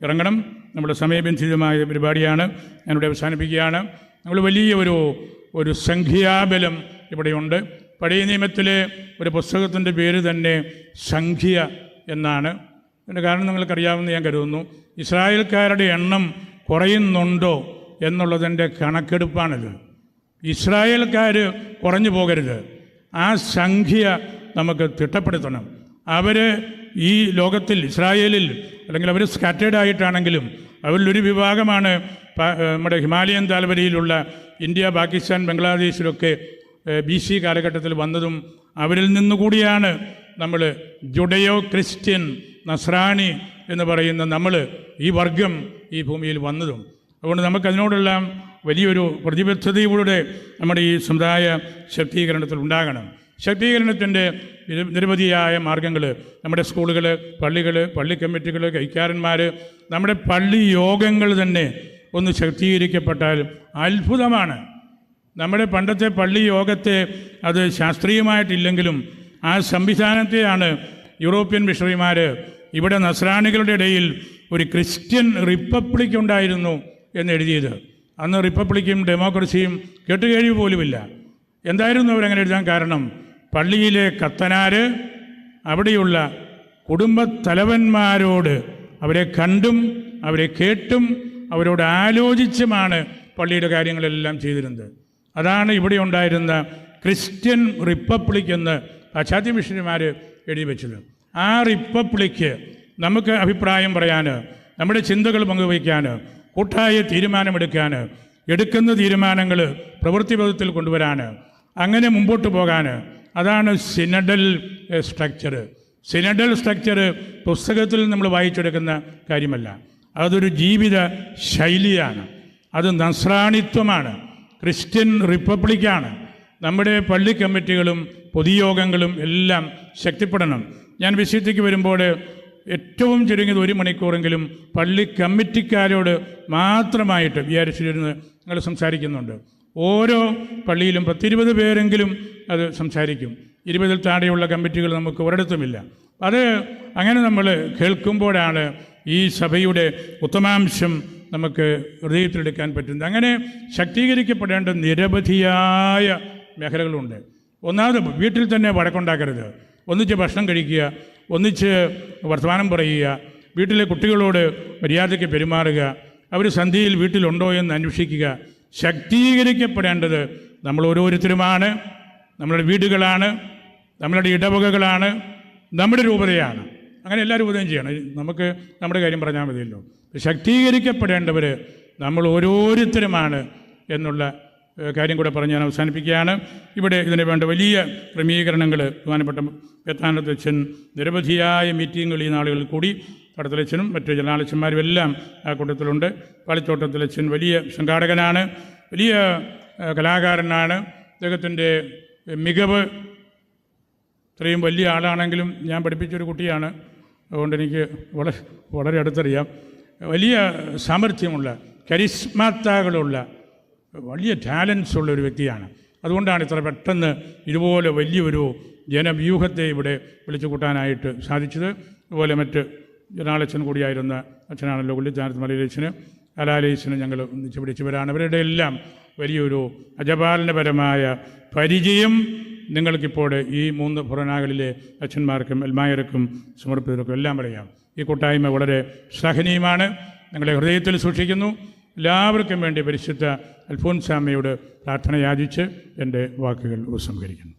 ഇറങ്ങണം. നമ്മുടെ സമയബന്ധിതമായ പരിപാടിയാണ്, ഞാനിവിടെ അവസാനിപ്പിക്കുകയാണ്. നമ്മൾ വലിയ ഒരു സംഖ്യാബലം ഇവിടെയുണ്ട്. പഴയ നിയമത്തിലെ ഒരു പുസ്തകത്തിൻ്റെ പേര് തന്നെ സംഖ്യ എന്നാണ്. അതിൻ്റെ കാരണം നിങ്ങൾക്കറിയാമെന്ന് ഞാൻ കരുതുന്നു. ഇസ്രായേൽക്കാരുടെ എണ്ണം കുറയുന്നുണ്ടോ എന്നുള്ളതിൻ്റെ കണക്കെടുപ്പാണിത്. ഇസ്രായേൽക്കാർ കുറഞ്ഞു പോകരുത്. ആ സംഖ്യ നമുക്ക് തിട്ടപ്പെടുത്തണം. അവർ ഈ ലോകത്തിൽ, ഇസ്രായേലിൽ, അല്ലെങ്കിൽ അവർ സ്കാറ്റേഡ് ആയിട്ടാണെങ്കിലും അവരിലൊരു വിഭാഗമാണ് നമ്മുടെ ഹിമാലയൻ താഴ്വരയിലുള്ള ഇന്ത്യ, പാകിസ്ഥാൻ, ബംഗ്ലാദേശിലൊക്കെ BC കാലഘട്ടത്തിൽ വന്നതും അവരിൽ നിന്നുകൂടിയാണ് നമ്മൾ ജുഡയോ ക്രിസ്ത്യൻ, നസ്രാണി എന്ന് പറയുന്ന നമ്മൾ, ഈ വർഗം ഈ ഭൂമിയിൽ വന്നതും. അതുകൊണ്ട് നമുക്കതിനോടുള്ള വലിയൊരു പ്രതിബദ്ധതയോടെ നമ്മുടെ ഈ സമുദായ ശക്തീകരണത്തിൽ ഉണ്ടാകണം. ശക്തീകരണത്തിൻ്റെ നിരവധിയായ മാർഗങ്ങൾ, നമ്മുടെ സ്കൂളുകൾ, പള്ളികൾ, പള്ളി കമ്മിറ്റികൾ, കൈക്കാരന്മാർ, നമ്മുടെ പള്ളി യോഗങ്ങൾ തന്നെ ഒന്ന് ശക്തീകരിക്കപ്പെട്ടാൽ അത്ഭുതമാണ്. നമ്മുടെ പണ്ടത്തെ പള്ളി യോഗത്തെ അത് ശാസ്ത്രീയമായിട്ടില്ലെങ്കിലും ആ സംവിധാനത്തെയാണ് യൂറോപ്യൻ മിഷണറിമാർ ഇവിടെ നസ്രാണികളുടെ ഇടയിൽ ഒരു ക്രിസ്ത്യൻ റിപ്പബ്ലിക് ഉണ്ടായിരുന്നു എന്നെഴുതിയത്. അന്ന് റിപ്പബ്ലിക്കും ഡെമോക്രസിയും കേട്ടുകേഴ്വി പോലുമില്ല. എന്തായിരുന്നു അവരങ്ങനെ എഴുതാൻ കാരണം? പള്ളിയിലെ കത്തനാർ അവിടെയുള്ള കുടുംബത്തലവന്മാരോട് അവരെ കണ്ടും അവരെ കേട്ടും അവരോട് ആലോചിച്ചുമാണ് പള്ളിയുടെ കാര്യങ്ങളെല്ലാം ചെയ്തിരുന്നത്. അതാണ് ഇവിടെ ഉണ്ടായിരുന്ന ക്രിസ്ത്യൻ റിപ്പബ്ലിക് എന്ന് പാശ്ചാത്യ മിഷണറിമാർ എഴുതി വെച്ചത്. ആ റിപ്പബ്ലിക്ക് നമുക്ക് അഭിപ്രായം പറയാൻ, നമ്മുടെ ചിന്തകൾ പങ്കുവയ്ക്കാൻ, കൂട്ടായ തീരുമാനമെടുക്കാൻ, എടുക്കുന്ന തീരുമാനങ്ങൾ പ്രവൃത്തിപഥത്തിൽ കൊണ്ടുവരാൻ, അങ്ങനെ മുമ്പോട്ട് പോകാൻ, അതാണ് സിനഡൽ സ്ട്രക്ചർ. സിനഡൽ സ്ട്രക്ചർ പുസ്തകത്തിൽ നമ്മൾ വായിച്ചെടുക്കുന്ന കാര്യമല്ല. അതൊരു ജീവിത ശൈലിയാണ്. അത് നസ്രാണിത്വമാണ്, ക്രിസ്ത്യൻ റിപ്പബ്ലിക്കാണ്. നമ്മുടെ പള്ളി കമ്മിറ്റികളും പൊതുയോഗങ്ങളും എല്ലാം ശക്തിപ്പെടണം. ഞാൻ വിശുദ്ധിക്ക് വരുമ്പോൾ ഏറ്റവും ചുരുങ്ങിയത് 1 മണിക്കൂറെങ്കിലും പള്ളി കമ്മിറ്റിക്കാരോട് മാത്രമായിട്ട് വിചാരിച്ചിരുന്ന് ഞങ്ങൾ സംസാരിക്കുന്നുണ്ട്. ഓരോ പള്ളിയിലും 10-20 പേരെങ്കിലും അത് സംസാരിക്കും. 20-ൽ താഴെയുള്ള കമ്മിറ്റികൾ നമുക്ക് ഒരിടത്തുമില്ല. അത് അങ്ങനെ നമ്മൾ കേൾക്കുമ്പോഴാണ് ഈ സഭയുടെ ഉത്തമാംശം നമുക്ക് ഹൃദയത്തിലെടുക്കാൻ പറ്റുന്നത്. അങ്ങനെ ശക്തീകരിക്കപ്പെടേണ്ട നിരവധിയായ മേഖലകളുണ്ട്. ഒന്നാമത്, വീട്ടിൽ തന്നെ വഴക്കുണ്ടാക്കരുത്. ഒന്നിച്ച് ഭക്ഷണം കഴിക്കുക, ഒന്നിച്ച് വർത്തമാനം പറയുക, വീട്ടിലെ കുട്ടികളോട് മര്യാദയ്ക്ക് പെരുമാറുക, അവർ സന്ധ്യയിൽ വീട്ടിലുണ്ടോ എന്ന് അന്വേഷിക്കുക. ശക്തീകരിക്കപ്പെടേണ്ടത് നമ്മൾ ഓരോരുത്തരുമാണ്, നമ്മളുടെ വീടുകളാണ്, നമ്മളുടെ ഇടവകകളാണ്, നമ്മുടെ രൂപതയാണ്. അങ്ങനെ എല്ലാ രൂപതയും ചെയ്യണം. നമുക്ക് നമ്മുടെ കാര്യം പറഞ്ഞാൽ മതിയല്ലോ. ശക്തീകരിക്കപ്പെടേണ്ടവർ നമ്മൾ ഓരോരുത്തരുമാണ് എന്നുള്ള കാര്യം കൂടെ പറഞ്ഞ് ഞാൻ അവസാനിപ്പിക്കുകയാണ്. ഇവിടെ ഇതിന് വേണ്ട വലിയ ക്രമീകരണങ്ങൾ ബഹുമാനപ്പെട്ട ബേത്താനത്തച്ഛൻ നിരവധിയായ മീറ്റിങ്ങുകൾ ഈ നാളുകളിൽ കൂടി പടത്തലച്ഛനും മറ്റ് ജനാലച്ചന്മാരും എല്ലാം ആ കൂട്ടത്തിലുണ്ട്. പാളിത്തോട്ടത്തിലച്ഛൻ വലിയ സംഘാടകനാണ്, വലിയ കലാകാരനാണ്. അദ്ദേഹത്തിൻ്റെ മികവ് ഇത്രയും വലിയ ആളാണെങ്കിലും ഞാൻ പഠിപ്പിച്ചൊരു കുട്ടിയാണ്, അതുകൊണ്ട് എനിക്ക് വളരെ അടുത്തറിയാം. വലിയ സാമർഥ്യമുള്ള കരിസ്മാത്താകളുള്ള വലിയ ടാലൻസ് ഉള്ള ഒരു വ്യക്തിയാണ്. അതുകൊണ്ടാണ് ഇത്ര പെട്ടെന്ന് ഇതുപോലെ വലിയൊരു ജനവ്യൂഹത്തെ ഇവിടെ വിളിച്ചു കൂട്ടാനായിട്ട് സാധിച്ചത്. അതുപോലെ മറ്റ് ജനാലച്ഛൻ കൂടിയായിരുന്ന അച്ഛനാണല്ലോ കുള്ളിച്ചാനത്ത് മലയിലച്ഛന്, അലാലയച്ഛന് ഞങ്ങൾ ഒന്നിച്ച് പിടിച്ചവരാണ്. അവരുടെ എല്ലാം വലിയൊരു അജപാലനപരമായ പരിചയം നിങ്ങൾക്കിപ്പോൾ ഈ 3 ഫൊറോനകളിലെ അച്ഛന്മാർക്കും എൽമായർക്കും സമർപ്പിതർക്കും എല്ലാം പറയാം. ഈ കൂട്ടായ്മ വളരെ ശ്ലാഘനീയമാണ്. ഞങ്ങളെ ഹൃദയത്തിൽ സൂക്ഷിക്കുന്നു. എല്ലാവർക്കും വേണ്ടി പരിശുദ്ധ അൽഫോൻസാമ്മയോട് പ്രാർത്ഥന യാചിച്ച് എൻ്റെ വാക്കുകൾ ഉപസംഹരിക്കുന്നു.